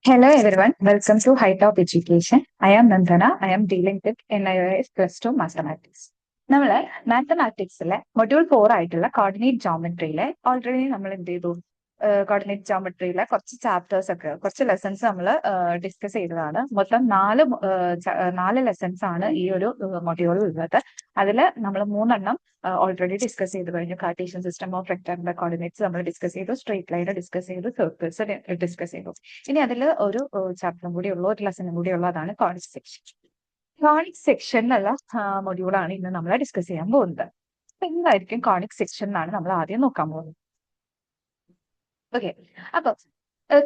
Hello everyone, welcome to High Top Education. I am Nandana. I am dealing with NIOS Plus 2 Mathematics. നമ്മള് മാത്തമാറ്റിക്സിലെ module 4 ആയിട്ടുള്ള coordinate ജോമെട്രിയിലെ already നമ്മൾ എന്ത് ചെയ്തു coordinate ജോമെട്രിയിലെ കുറച്ച് chapters ഒക്കെ കുറച്ച് ലെസൺസ് നമ്മൾ ഡിസ്കസ് ചെയ്തതാണ്. മൊത്തം നാല് ലെസൺസ് ആണ് ഈ ഒരു മൊഡ്യൂളിൽ ഉള്ളത്. അതിൽ നമ്മൾ 3 ഓൾറെഡി ഡിസ്കസ് ചെയ്ത് കഴിഞ്ഞു. Cartesian system of rectangular coordinates നമ്മൾ ഡിസ്കസ് ചെയ്തു, സ്ട്രേറ്റ് ലൈൻ ഡിസ്കസ് ചെയ്തു, സർക്കിൾസ് ഡിസ്കസ് ചെയ്തു. ഇനി അതിൽ ഒരു ചാപ്റ്ററും കൂടി ഉള്ളൂ, ഒരു ലെസണും കൂടി ഉള്ളതാണ് കോണിക് സെക്ഷൻ. കോണിക് സെക്ഷൻ എന്നുള്ള മൊഡ്യൂളാണ് ഇന്ന് നമ്മൾ ഡിസ്കസ് ചെയ്യാൻ പോകുന്നത്. അപ്പൊ എന്തായിരിക്കും കോണിക് സെക്ഷൻ എന്നാണ് നമ്മൾ ആദ്യം നോക്കാൻ പോകുന്നത്. ഓക്കെ, അപ്പൊ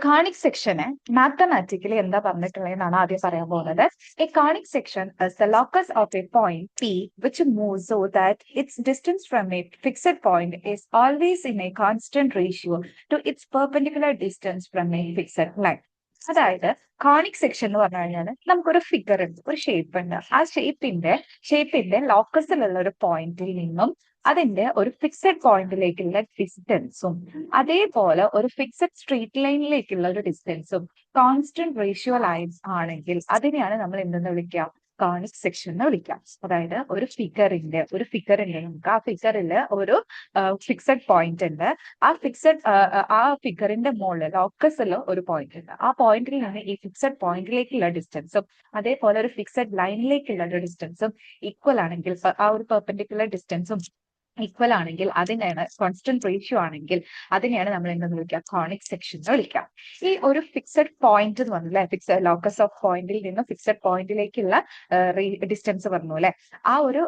കോണിക് സെക്ഷനെ മാത്തമാറ്റിക്കലി എന്താ പറഞ്ഞിട്ടുള്ളതെന്നാണ് ആദ്യം പറയാൻ പോകുന്നത്. A conic section is the locus of a point P which moves so that its distance from a fixed point is always in a constant ratio to its perpendicular distance from a fixed line. അതായത് conic section എന്ന് പറഞ്ഞു കഴിഞ്ഞാൽ നമുക്കൊരു figure ഉണ്ട്, ഒരു shape ഉണ്ട്. ആ ഷേപ്പിന്റെ ലോക്കസിലുള്ള ഒരു പോയിന്റിൽ നിന്നും അതിന്റെ ഒരു ഫിക്സഡ് പോയിന്റിലേക്കുള്ള ഡിസ്റ്റൻസും അതേപോലെ ഒരു ഫിക്സഡ് സ്ട്രീറ്റ് ലൈനിലേക്കുള്ള ഒരു ഡിസ്റ്റൻസും കോൺസ്റ്റന്റ് റേഷ്യോ ലൈൻസ് ആണെങ്കിൽ അതിനെയാണ് നമ്മൾ എന്തെന്ന് വിളിക്കുക, കോണിക് സെക്ഷൻ എന്ന് വിളിക്കാം. അതായത് ഒരു ഫിഗറിന്റെ നമുക്ക് ആ ഫിഗറിൽ ഒരു ഫിക്സഡ് പോയിന്റ് ഉണ്ട്. ആ ഫിഗറിന്റെ മുകളിൽ ലോക്കസിൽ ഒരു പോയിന്റ് ഉണ്ട്. ആ പോയിന്റിൽ നിന്ന് ഈ ഫിക്സഡ് പോയിന്റിലേക്കുള്ള ഡിസ്റ്റൻസും അതേപോലെ ഒരു ഫിക്സഡ് ലൈനിലേക്കുള്ള ഒരു ഡിസ്റ്റൻസും ഈക്വൽ ആണെങ്കിൽ, ആ ഒരു പെർപെൻഡിക്കുലർ ഡിസ്റ്റൻസും ഈക്വൽ ആണെങ്കിൽ, അതിനെയാണ് കോൺസ്റ്റന്റ് റേഷ്യോ ആണെങ്കിൽ അതിനെയാണ് നമ്മൾ എന്തെന്ന് വിളിക്കുക, കോണിക് സെക്ഷൻ എന്ന് വിളിക്കാം. ഈ ഒരു ഫിക്സഡ് പോയിന്റ് എന്ന് പറഞ്ഞല്ലേ, ഫിക്സഡ് ലോക്കസ് ഓഫ് പോയിന്റിൽ നിന്ന് ഫിക്സഡ് പോയിന്റിലേക്കുള്ള ഡിസ്റ്റൻസ് പറഞ്ഞു അല്ലെ, ആ ഒരു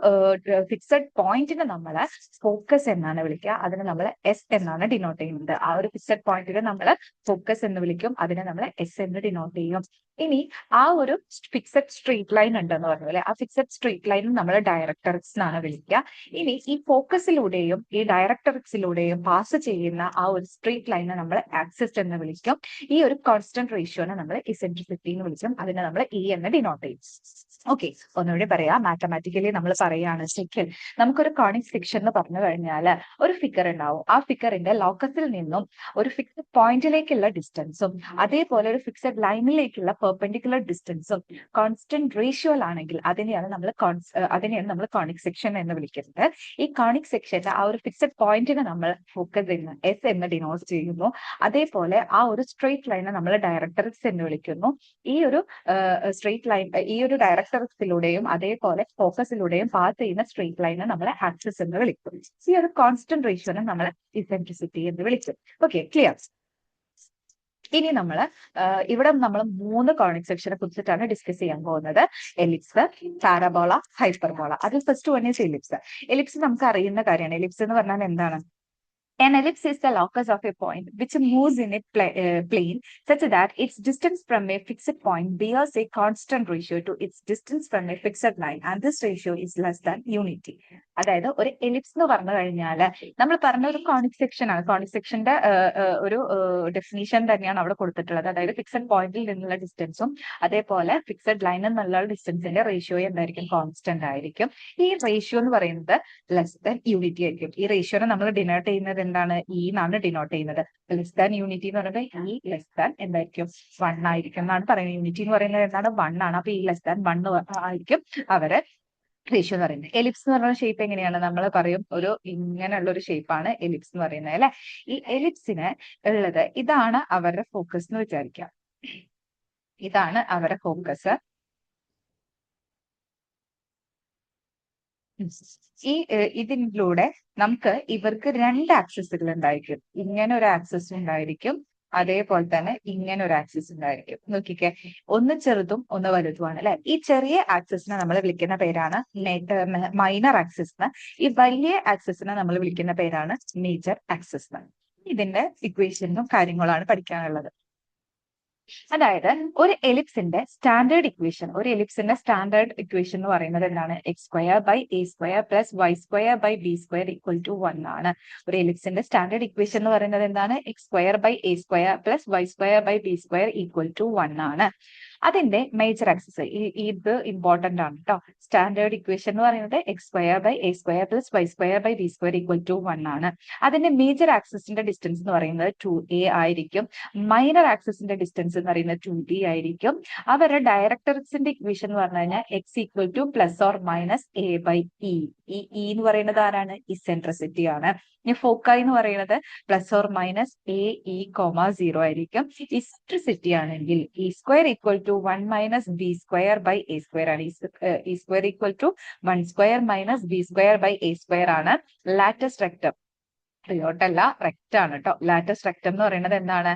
ഫിക്സഡ് പോയിന്റിനെ നമ്മൾ ഫോക്കസ് എന്നാണ് വിളിക്കുക. അതിനെ നമ്മൾ എസ് എന്നാണ് ഡിനോട്ട് ചെയ്യുന്നത്. ആ ഒരു ഫിക്സഡ് പോയിന്റിനെ നമ്മൾ ഫോക്കസ് എന്ന് വിളിക്കും, അതിനെ നമ്മൾ എസ് എന്ന് ഡിനോട്ട് ചെയ്യും. ഇനി ആ ഒരു ഫിക്സഡ് സ്ട്രീറ്റ് ലൈൻ ഉണ്ടെന്ന് പറഞ്ഞു അല്ലെ, ആ ഫിക്സഡ് സ്ട്രീറ്റ് ലൈൻ നമ്മൾ ഡയറക്ടറിക്സ് എന്നാണ് വിളിക്കുക. ഇനി ഈ ഫോക്കസിലൂടെയും ഈ ഡയറക്ടറിക്സിലൂടെയും പാസ് ചെയ്യുന്ന ആ ഒരു സ്ട്രീറ്റ് ലൈനെ നമ്മൾ ആക്സിസ് എന്ന് വിളിക്കും. ഈ ഒരു കോൺസ്റ്റന്റ് റേഷ്യോനെ നമ്മൾ ഇസെൻട്രിസിറ്റി എന്ന് വിളിക്കും, അതിനെ നമ്മൾ ഇ എന്ന് ഡിനോട്ട് ചെയ്യും. ഓക്കെ, ഒന്നുകൂടി പറയാം. മാത്തമാറ്റിക്കലി നമ്മൾ പറയുകയാണെങ്കിൽ നമുക്കൊരു കോണിക് സെക്ഷൻ എന്ന് പറഞ്ഞു കഴിഞ്ഞാൽ ഒരു ഫിഗർ ഉണ്ടാവും. ആ ഫിഗറിന്റെ ലോക്കസിൽ നിന്നും ഒരു ഫിക്സഡ് പോയിന്റിലേക്കുള്ള ഡിസ്റ്റൻസും അതേപോലെ ഒരു ഫിക്സഡ് ലൈനിലേക്കുള്ള പെർപെൻഡിക്കുലർ ഡിസ്റ്റൻസും കോൺസ്റ്റന്റ് റേഷ്യോയിലാണെങ്കിൽ അതിനെയാണ് നമ്മൾ കോണിക് സെക്ഷൻ എന്ന് വിളിക്കുന്നത്. ഈ കോണിക് സെക്ഷന്റെ ആ ഒരു ഫിക്സഡ് പോയിന്റിനെ നമ്മൾ ഫോക്കസ് ചെയ്യുന്നു, എസ് എന്ന് ഡിനോട്ട് ചെയ്യുന്നു. അതേപോലെ ആ ഒരു സ്ട്രെയിറ്റ് ലൈനെ നമ്മൾ ഡയറക്ടറിക്സ് എന്ന് വിളിക്കുന്നു. ഈ ഒരു സ്ട്രെയിറ്റ് ലൈൻ, ഈ ഒരു ഡയറക്ടറിക്സിലൂടെയും അതേപോലെ ഫോക്കസിലൂടെയും പാസ് ചെയ്യുന്ന സ്ട്രെയിറ്റ് ലൈനെ നമ്മൾ ആക്സിസ് എന്ന് വിളിക്കും. ഈ ഒരു കോൺസ്റ്റന്റ് റേഷ്യോനെ നമ്മൾ ഇസെൻട്രിസിറ്റി എന്ന് വിളിക്കും. Okay, clear. ഇനി ഇവിടെ നമ്മൾ 3 കോണിക് സെക്ഷനെ കുറിച്ചിട്ടാണ് ഡിസ്കസ് ചെയ്യാൻ പോകുന്നത്. Ellipse, parabola, hyperbola. അതിൽ first one is ellipse. Ellipse നമുക്ക് അറിയുന്ന കാര്യമാണ്. എലിപ്സ് എന്ന് പറഞ്ഞാൽ എന്താണ്? An ellipse is the locus of a point which moves in a plane such that its distance from a fixed point bears a constant ratio to its distance from a fixed line, and this ratio is less than unity. അതായത് ഒരു ellipse എന്ന് പറഞ്ഞു കഴിഞ്ഞാൽ നമ്മൾ പറഞ്ഞ ഒരു conic section ആണ്. Conic സെക്ഷന്റെ ഒരു ഡെഫിനിഷൻ തന്നെയാണ് അവിടെ കൊടുത്തിട്ടുള്ളത്. അതായത് ഫിക്സഡ് പോയിന്റിൽ നിന്നുള്ള ഡിസ്റ്റൻസും അതേപോലെ ഫിക്സഡ് ലൈനിൽ നിന്നുള്ള ഡിസ്റ്റൻസിന്റെ റേഷ്യോ എന്തായിരിക്കും, കോൺസ്റ്റന്റ് ആയിരിക്കും. ഈ റേഷ്യോ എന്ന് പറയുന്നത് ലെസ് ദാൻ യൂണിറ്റി ആയിരിക്കും. ഈ റേഷ്യോനെ നമ്മൾ ഡിനോട്ട് ചെയ്യുന്നത് എന്താണ്, ഇ എന്നാണ് ഡിനോട്ട് ചെയ്യുന്നത്. ലെസ് ദാൻ യൂണിറ്റി എന്ന് പറയുന്നത് ഇ ലെസ് ദാൻ എന്തായിരിക്കും, 1 ആയിരിക്കും എന്നാണ് പറയുന്നത്. യൂണിറ്റി എന്ന് പറയുന്നത് എന്താണ്, 1 ആണ്. അപ്പൊ ഈ ലെസ് ദാൻ 1 ആയിരിക്കും അവരെ റേഷ്യോ എന്ന് പറയുന്നത്. എലിപ്സ് എന്ന് പറയുന്ന ഷേപ്പ് എങ്ങനെയാണ്, നമ്മൾ പറയും ഒരു ഇങ്ങനെയുള്ള ഒരു ഷേപ്പാണ് എലിപ്സ് എന്ന് പറയുന്നത് അല്ലെ. ഈ എലിപ്സിന് ഉള്ളത് ഇതാണ് അവരുടെ ഫോക്കസ് എന്ന് വിചാരിക്കാം. ഇതാണ് അവരുടെ ഫോക്കസ്. ഇതിലൂടെ നമുക്ക് ഇവർക്ക് 2 ആക്സിസുകൾ ഉണ്ടായിരിക്കും. ഇങ്ങനെ ഒരു ആക്സിസ് ഉണ്ടായിരിക്കും, അതേപോലെ തന്നെ ഇങ്ങനെ ഒരു ആക്സിസ് ഉണ്ടായിരിക്കും. നോക്കിക്കേ, ഒന്ന് ചെറുതും ഒന്ന് വലുതുമാണ് അല്ലെ. ഈ ചെറിയ ആക്സിസിനെ നമ്മൾ വിളിക്കുന്ന പേരാണ് മൈനർ ആക്സിസ് എന്ന്. ഈ വലിയ ആക്സിസിനെ നമ്മൾ വിളിക്കുന്ന പേരാണ് മേജർ ആക്സിസ് എന്ന്. ഇതിന്റെ ഇക്വേഷനും കാര്യങ്ങളാണ് പഠിക്കാനുള്ളത്. അതായത് ഒരു എലിപ്സിന്റെ സ്റ്റാൻഡേർഡ് ഇക്വേഷൻ എന്ന് പറയുന്നത് എന്താണ്, x square by a square plus y square by b square equal to 1 ആണ്. ഒരു എലിപ്സിന്റെ സ്റ്റാൻഡേർഡ് ഇക്വേഷൻ എന്ന് പറയുന്നത് എന്താണ്, x square by a square plus y square by b square equal to 1 ആണ്. അതിന്റെ മേജർ ആക്സിസ് ഇത് ഇമ്പോർട്ടന്റ് ആണ് കേട്ടോ. സ്റ്റാൻഡേർഡ് ഇക്വേഷൻ എന്ന് പറയുന്നത് x²/a²+y²/b² = 1 ആണ്. അതിന്റെ മേജർ ആക്സിസിന്റെ ഡിസ്റ്റൻസ് എന്ന് പറയുന്നത് 2a ആയിരിക്കും. മൈനർ ആക്സിസിന്റെ ഡിസ്റ്റൻസ് എന്ന് പറയുന്നത് 2b ആയിരിക്കും. അവരുടെ ഡയറക്ട്രിക്സിന്റെ ഇക്വേഷൻ എന്ന് പറഞ്ഞു കഴിഞ്ഞാൽ x = +or-a/e. ഈ e എന്ന് പറയുന്നത് ആരാണ്? ഇസെൻട്രിസിറ്റി ആണ്. ഇനി ഫോക്കൈ എന്ന് പറയുന്നത് +or-ae, 0 ആയിരിക്കും. ഇസെൻട്രിസിറ്റി ആണെങ്കിൽ e² = 1 - b²/a² ആണ്. e² = 1² - b²/a² ആണ്. ലാറ്റസ്റ്റ് റെക്ടം റിയോട്ടല്ല, റെക്റ്റ് ആണ് കേട്ടോ. ലാറ്റസ്റ്റ് റെക്ടം എന്ന് പറയുന്നത് എന്താണ്?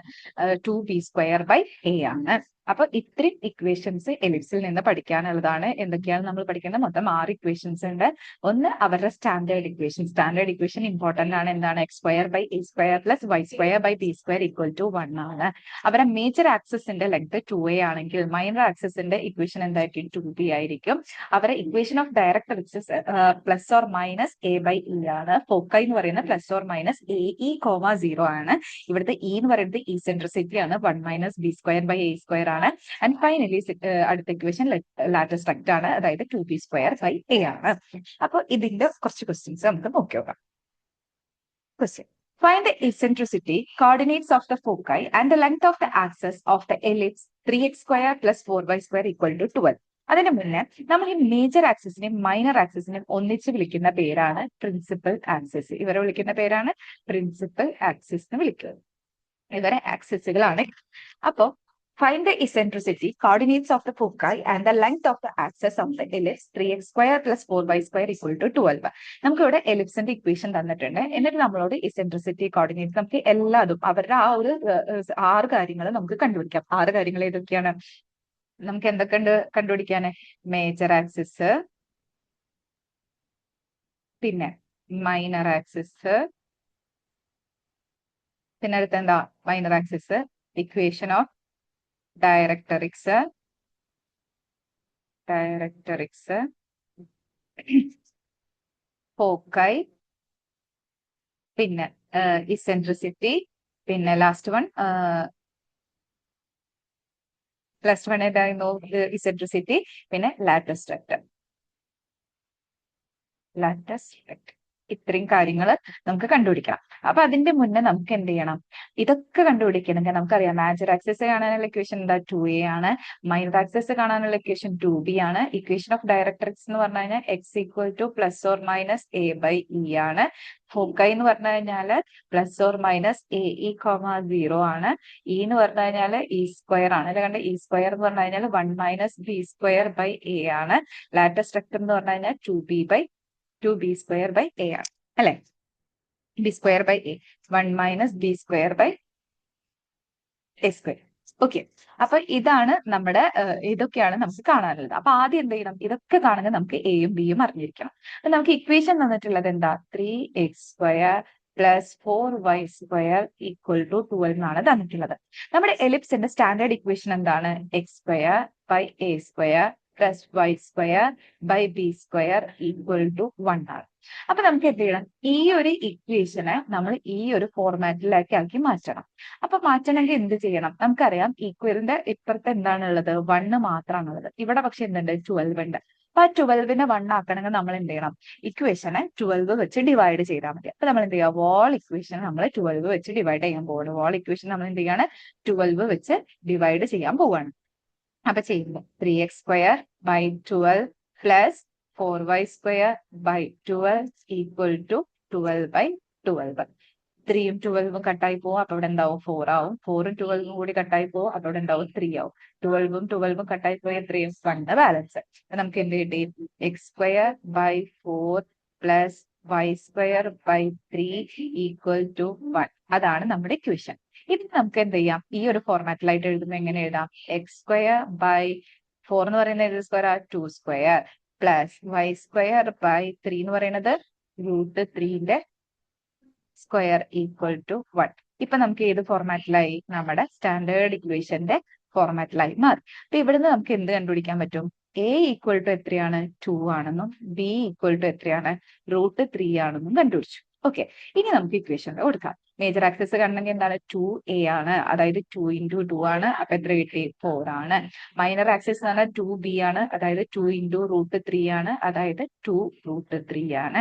2b²/a ആണ്. അപ്പൊ ഇത്രയും ഇക്വേഷൻസ് എലിപ്സിൽ നിന്ന് പഠിക്കാനുള്ളതാണ്. എന്തൊക്കെയാണ് നമ്മൾ പഠിക്കേണ്ടത്? മൊത്തം 6 ഇക്വേഷൻസ് ഉണ്ട്. ഒന്ന് അവരുടെ standard equation. Standard equation important ആണ്. എന്താണ്? x²/a²+y²/b² = 1 ആണ്. അവരുടെ മേജർ ആക്സിസിന്റെ ലെങ്ത് 2a ആണെങ്കിൽ മൈനർ ആക്സിസിന്റെ ഇക്വേഷൻ എന്തായിരിക്കും? 2b ആയിരിക്കും. അവരുടെ ഇക്വേഷൻ ഓഫ് ഡയറക്ട്രിക്സ് +or-a/e ആണ്. ഫോക്കൈ എന്ന് പറയുന്നത് +or-ae, 0 ആണ്. ഇവിടുത്തെ e എന്ന് പറയുന്നത് ഇസെൻട്രിസിറ്റി ആണ്. 1 - b²/a² ആണ്. ആൻഡ് ഫൈനലി അടുത്ത ഇക്വേഷൻ ലാറ്റസ്റ്റ് റെക്റ്റ് ആണ്, അതായത് 2b²/a ആണ്. അപ്പൊ ഇതിന്റെ കുറച്ച് ക്വസ്റ്റ്യൻസ് നമുക്ക് നോക്കി നോക്കാം. Question. Find the eccentricity, coordinates of the foci and the length of the axis of the ellipse 3x² + 4y² = 12. അതിന് മുന്നേ നമ്മൾ ഈ മേജർ ആക്സിസിനെയും മൈനർ ആക്സിസിനെയും ഒന്നിച്ച് വിളിക്കുന്ന പേരാണ് പ്രിൻസിപ്പൽ ആക്സിസ്. ഇവരെ വിളിക്കുന്ന പേരാണ് പ്രിൻസിപ്പൽ ആക്സിസ് എന്ന് വിളിക്കുന്നത്. ഇവരെ ആക്സിസുകളാണ്. അപ്പോ find the eccentricity, coordinates of the foci and the length of the axis of the ellipse 3x² + 4y² = 12. നമുക്ക് ഇവിടെ എലിപ്സിന്റെ ഇക്വേഷൻ തന്നിട്ടുണ്ട്. എന്നിട്ട് നമ്മളോട് ഇസെൻട്രിസിറ്റി, കോർഡിനേറ്റ്സ്, നമുക്ക് എല്ലാതും അവരുടെ ആ ഒരു 6 കാര്യങ്ങൾ നമുക്ക് കണ്ടുപിടിക്കാം. 6 കാര്യങ്ങൾ ഏതൊക്കെയാണ്? നമുക്ക് എന്തൊക്കെ ഉണ്ട് കണ്ടുപിടിക്കാന്? മേജർ ആക്സിസ്, പിന്നെ മൈനർ ആക്സിസ്, പിന്നെ അടുത്ത എന്താ? Minor axis, equation of directrix, foci, പിന്നെ ഇസെൻട്രിസിറ്റി, പിന്നെ ലാസ്റ്റ് വൺ ഏതായിരുന്നു? ഇസെൻട്രിസിറ്റി, പിന്നെ ലാറ്റസ്റ്റ് റെക്ടം. ഇത്രയും കാര്യങ്ങൾ നമുക്ക് കണ്ടുപിടിക്കണം. അപ്പൊ അതിന്റെ മുന്നേ നമുക്ക് എന്ത് ചെയ്യണം? ഇതൊക്കെ കണ്ടുപിടിക്കണമെങ്കിൽ നമുക്കറിയാം മേജർ ആക്സിസ് കാണാനുള്ള ഇക്വേഷൻ എന്താ? 2a ആണ്. മൈനർ ആക്സിസ് കാണാനുള്ള ഇക്വേഷൻ 2b ആണ്. ഇക്വേഷൻ ഓഫ് ഡയറക്ട്രിക്സ് എന്ന് പറഞ്ഞു കഴിഞ്ഞാൽ x = +or-a/e ആണ്. ഫോക്കൈ എന്ന് പറഞ്ഞു കഴിഞ്ഞാല് +or-ae, 0 ആണ്. e എന്ന് പറഞ്ഞു കഴിഞ്ഞാല് e² ആണ്. അല്ലെ കണ്ട? e² എന്ന് പറഞ്ഞു കഴിഞ്ഞാൽ 1 - b²/a ആണ്. ലാറ്റസ്റ്റ് റെക്ടം എന്ന് പറഞ്ഞു കഴിഞ്ഞാൽ 2b²/a ആണ്. അല്ലെ? b²/a, 1 - b²/a². ഓക്കെ. അപ്പൊ ഇതാണ് നമ്മുടെ ഇതൊക്കെയാണ് നമുക്ക് കാണാനുള്ളത്. അപ്പൊ ആദ്യം എന്ത് ചെയ്യണം? ഇതൊക്കെ കാണുന്നത് നമുക്ക് എയും ബിയും അറിഞ്ഞിരിക്കണം. അപ്പൊ നമുക്ക് ഇക്വേഷൻ തന്നിട്ടുള്ളത് എന്താ? 3x² + 4y² = 12 എന്നാണ് തന്നിട്ടുള്ളത്. നമ്മുടെ എലിപ്സിന്റെ സ്റ്റാൻഡേർഡ് ഇക്വേഷൻ എന്താണ്? x²/a² + y²/b² = 1 ആണ്. അപ്പൊ നമുക്ക് എന്ത് ചെയ്യണം? ഈ ഒരു ഇക്വേഷനെ നമ്മൾ ഈ ഒരു ഫോർമാറ്റിലേക്ക് മാറ്റണം. അപ്പൊ മാറ്റണമെങ്കിൽ എന്ത് ചെയ്യണം? നമുക്കറിയാം ഈക്വലിന്റെ ഇപ്പുറത്ത് എന്താണുള്ളത്? 1 മാത്രമാണുള്ളത്. ഇവിടെ പക്ഷെ എന്തുണ്ട്? 12 ഉണ്ട്. അപ്പൊ ആ 12നെ 1 ആക്കണമെങ്കിൽ നമ്മൾ എന്ത് ചെയ്യണം? ഇക്വേഷനെ 12 വെച്ച് ഡിവൈഡ് ചെയ്താൽ മതി. അപ്പൊ നമ്മൾ എന്ത് ചെയ്യുക? വോൾ ഇക്വേഷൻ നമ്മൾ 12 വെച്ച് ഡിവൈഡ് ചെയ്യാൻ പോവാണ്. വോൾ ഇക്വേഷൻ നമ്മൾ എന്ത് ചെയ്യാണ്? 12 വെച്ച് ഡിവൈഡ് ചെയ്യാൻ പോവാണ്. അപ്പൊ ചെയ്യുമ്പോൾ 3x² / 12 + 4y² / 12 = 12/12. 3ഉം 12ഉം കട്ടായി പോകും. അപ്പൊ ഇവിടെ എന്താവും? 4 ആവും. 4ഉം 12ഉം കൂടി കട്ടായി പോകും. അപ്പൊ ഇവിടെ എന്താവും? 3 ആവും. 12ഉം 12ഉം കട്ടായി പോയി 3ഉം 1 ബാലൻസ്. നമുക്ക് എന്ത് കിട്ടി? x² / 4 + y² / 3 = 1. അതാണ് നമ്മുടെ ഇക്വേഷൻ. ഇത് നമുക്ക് എന്ത് ചെയ്യാം? ഈ ഒരു ഫോർമാറ്റിലായിട്ട് എഴുതുമ്പോൾ എങ്ങനെ എഴുതാം? x² / 4 എന്ന് പറയുന്നത് ഏത് സ്ക്വയർ? 2² + y² / 3 എന്ന് പറയുന്നത് √3ന്റെ സ്ക്വയർ = 1. ഇപ്പൊ നമുക്ക് ഏത് ഫോർമാറ്റിലായി? നമ്മുടെ സ്റ്റാൻഡേർഡ് ഇക്വേഷന്റെ ഫോർമാറ്റിലായി മാറി. അപ്പൊ ഇവിടുന്ന് നമുക്ക് എന്ത് കണ്ടുപിടിക്കാൻ പറ്റും? a = എത്രയാണ്? 2 ആണെന്നും b = എത്രയാണ്? √3 ആണെന്നും കണ്ടുപിടിച്ചു. ഓക്കെ. ഇനി നമുക്ക് ഇക്വേഷൻ കൊടുക്കാം. മേജർ ആക്സിസ് കണ്ടെങ്കിൽ എന്താണ് 2a ആണ്, അതായത് 2 into 2 ആണ്. അപ്പൊ എത്ര കിട്ടി? 4 ആണ്. മൈനർ ആക്സിസ് എന്ന് പറഞ്ഞാൽ 2b ആണ്, അതായത് 2 into √3 ആണ്, അതായത് 2√3 ആണ്.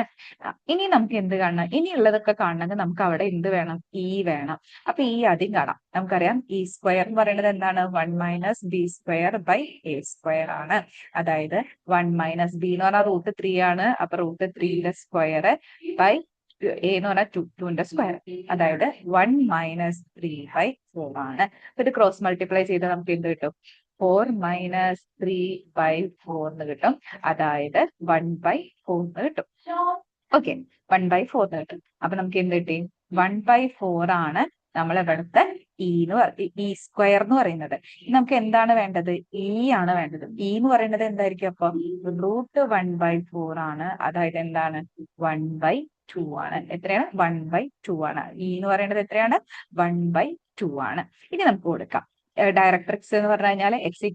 ഇനി നമുക്ക് എന്ത് കാണണം? ഇനിയുള്ളതൊക്കെ കാണണമെങ്കിൽ നമുക്ക് അവിടെ എന്ത് വേണം? e വേണം. അപ്പൊ ഈ ആദ്യം കാണാം. നമുക്കറിയാം e സ്ക്വയർ എന്ന് പറയുന്നത് എന്താണ്? 1 - b square by a square ആണ്. അതായത് 1 - b എന്ന് പറഞ്ഞാൽ √3 ആണ്. അപ്പൊ √3ന്റെ സ്ക്വയർ ബൈ a എന്ന് പറഞ്ഞാൽ 2ന്റെ സ്ക്വയർ, അതായത് 1 - 3/4 ആണ്. അപ്പൊ ഇത് ക്രോസ് മൾട്ടിപ്ലൈ ചെയ്ത് നമുക്ക് എന്ത് കിട്ടും? 4 - 3/4 എന്ന് കിട്ടും. അതായത് 1/4 എന്ന് കിട്ടും. ഓക്കെ, 1/4 എന്ന് കിട്ടും. അപ്പൊ നമുക്ക് എന്ത് കിട്ടി? 1/4 ആണ് നമ്മൾ ഇവിടുത്തെ ഇ സ്ക്വയർ എന്ന് പറയുന്നത്. നമുക്ക് എന്താണ് വേണ്ടത്? ഇ ആണ് വേണ്ടത്. ഇ എന്ന് പറയുന്നത് എന്തായിരിക്കും? അപ്പൊ √1/4 ആണ്, അതായത് എന്താണ്? 1/2 ആണ്. എത്രയാണ്? 1/2 ആണ്. ഇ എന്ന് പറയുന്നത് എത്രയാണ്? 1/2 ആണ്. ഇനി നമുക്ക് കൊടുക്കാം. ഡയറക്ട്രിക്സ് എന്ന് പറഞ്ഞു കഴിഞ്ഞാൽ x = ±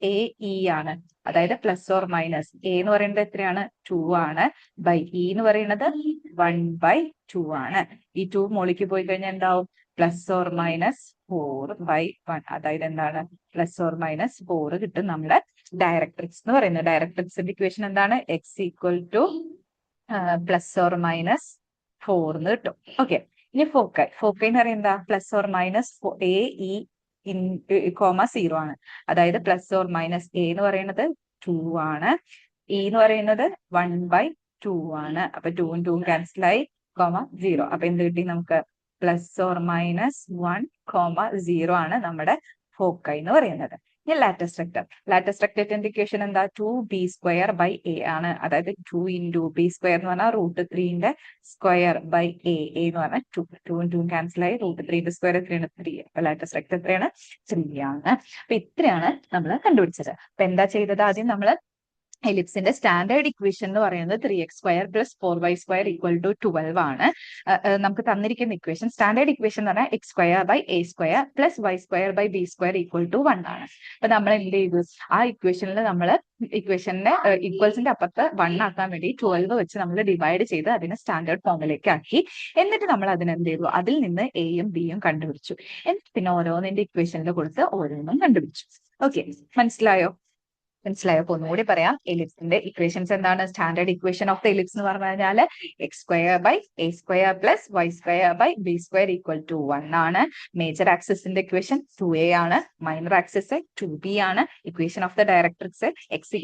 ae ആണ്. അതായത് ± a എന്ന് പറയുന്നത് എത്രയാണ്? 2 ആണ്. ബൈ ഇ എന്ന് പറയുന്നത് 1/2 ആണ്. ഈ 2 മുകളിലേക്ക് പോയി കഴിഞ്ഞാൽ എന്താവും? ±4/1, അതായത് എന്താണ്? ±4 കിട്ടും നമ്മുടെ ഡയറക്ട്രിക്സ് എന്ന് പറയുന്നത്. ഡയറക്ട്രിക്സിന്റെ ഇക്വേഷൻ എന്താണ്? x = ±4 എന്ന് കിട്ടും. ഓക്കെ, ഇനി ഫോക്കൈ. ഫോക്കൈ എന്ന് പറയുന്നത് ± a(0) ആണ്. അതായത് ±a എന്ന് പറയുന്നത് 2 ആണ്. ഇ എന്ന് പറയുന്നത് 1/2 ആണ്. അപ്പൊ 2 ഉം 2 ഉം ക്യാൻസൽ ആയി, 0. അപ്പൊ എന്ത് കിട്ടി നമുക്ക്? ±1, 0 ആണ് നമ്മുടെ ഫോക്കൈ എന്ന് പറയുന്നത്. ഇനി ലാറ്റസ് റെക്ടം. ലാറ്റസ് റെക്ടത്തിന്റെ ഇക്വേഷൻ എന്താ? 2b² ബൈ a ആണ്. അതായത് 2 into b സ്ക്വയർ എന്ന് പറഞ്ഞാൽ √3ന്റെ സ്ക്വയർ ബൈ a. എന്ന് പറഞ്ഞാൽ 2. 2 ഉം 2 ഉം ക്യാൻസൽ ആയി, √3ന്റെ സ്ക്വയർ എത്രയാണ്? 3. അപ്പൊ ലാറ്റസ് റെക്ടം എത്രയാണ്? 3 ആണ്. അപ്പൊ ഇത്രയാണ് നമ്മൾ കണ്ടുപിടിച്ചത്. അപ്പൊ എന്താ ചെയ്തത്? ആദ്യം നമ്മൾ എലിപ്സിന്റെ സ്റ്റാൻഡേർഡ് ഇക്വേഷൻ എന്ന് പറയുന്നത് 3x² + 4y² = 12 ആണ്. നമുക്ക് തന്നിരിക്കുന്ന ഇക്വേഷൻ, സ്റ്റാൻഡേർഡ് ഇക്വേഷൻ എന്ന് പറഞ്ഞാൽ x² by a² + y² by b² = 1 ആണ്. അപ്പൊ നമ്മൾ എന്ത് ചെയ്തു? ആ ഇക്വേഷനിൽ നമ്മൾ ഇക്വേഷന്റെ ഈക്വൽസിന്റെ അപ്പുറത്ത് 1 ആക്കാൻ വേണ്ടി 12 വെച്ച് നമ്മൾ ഡിവൈഡ് ചെയ്ത് അതിനെ സ്റ്റാൻഡേർഡ് ഫോമിലേക്ക് ആക്കി. എന്നിട്ട് നമ്മൾ അതിനെന്ത് ചെയ്തു? അതിൽ നിന്ന് എയും ബിയും കണ്ടുപിടിച്ചു. എന്നിട്ട് പിന്നെ ഓരോന്നിന്റെ ഇക്വേഷനിൽ കൊടുത്ത് ഓരോന്നും കണ്ടുപിടിച്ചു. ഓക്കെ, മനസ്സിലായോ? മനസ്സിലായപ്പോ ഒന്നുകൂടി പറയാം. എലിപ്സിന്റെ ഇക്വേഷൻസ് എന്താണ്? Standard equation of the ellipse എന്ന് പറഞ്ഞു കഴിഞ്ഞാൽ x² by a² + y² by b² = 1 ആണ്. മേജർ ആക്സിസിന്റെ ഇക്വേഷൻ 2a ആണ്. മൈനർ ആക്സിസ് 2b ആണ്. Equation of the directrix x = ±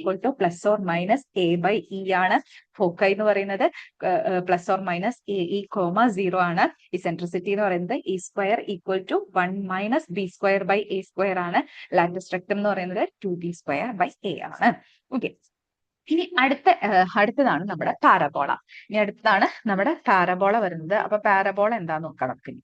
a/e ആണ്. ഫോക്കൈ എന്ന് പറയുന്നത് ± ae, 0 ആണ്. ഇസെൻട്രിസിറ്റി എന്ന് പറയുന്നത് e² = 1 - b² ബൈ a² ആണ്. ലാറ്റസ് റെക്ടം എന്ന് പറയുന്നത് 2b² ബൈ a ആണ്. ഓക്കെ, ഇനി അടുത്തതാണ് നമ്മുടെ പാരബോള. ഇനി അടുത്തതാണ് നമ്മുടെ പാരബോള വരുന്നത്. അപ്പൊ പാരബോള എന്താന്ന് നോക്കണം. പിന്നെ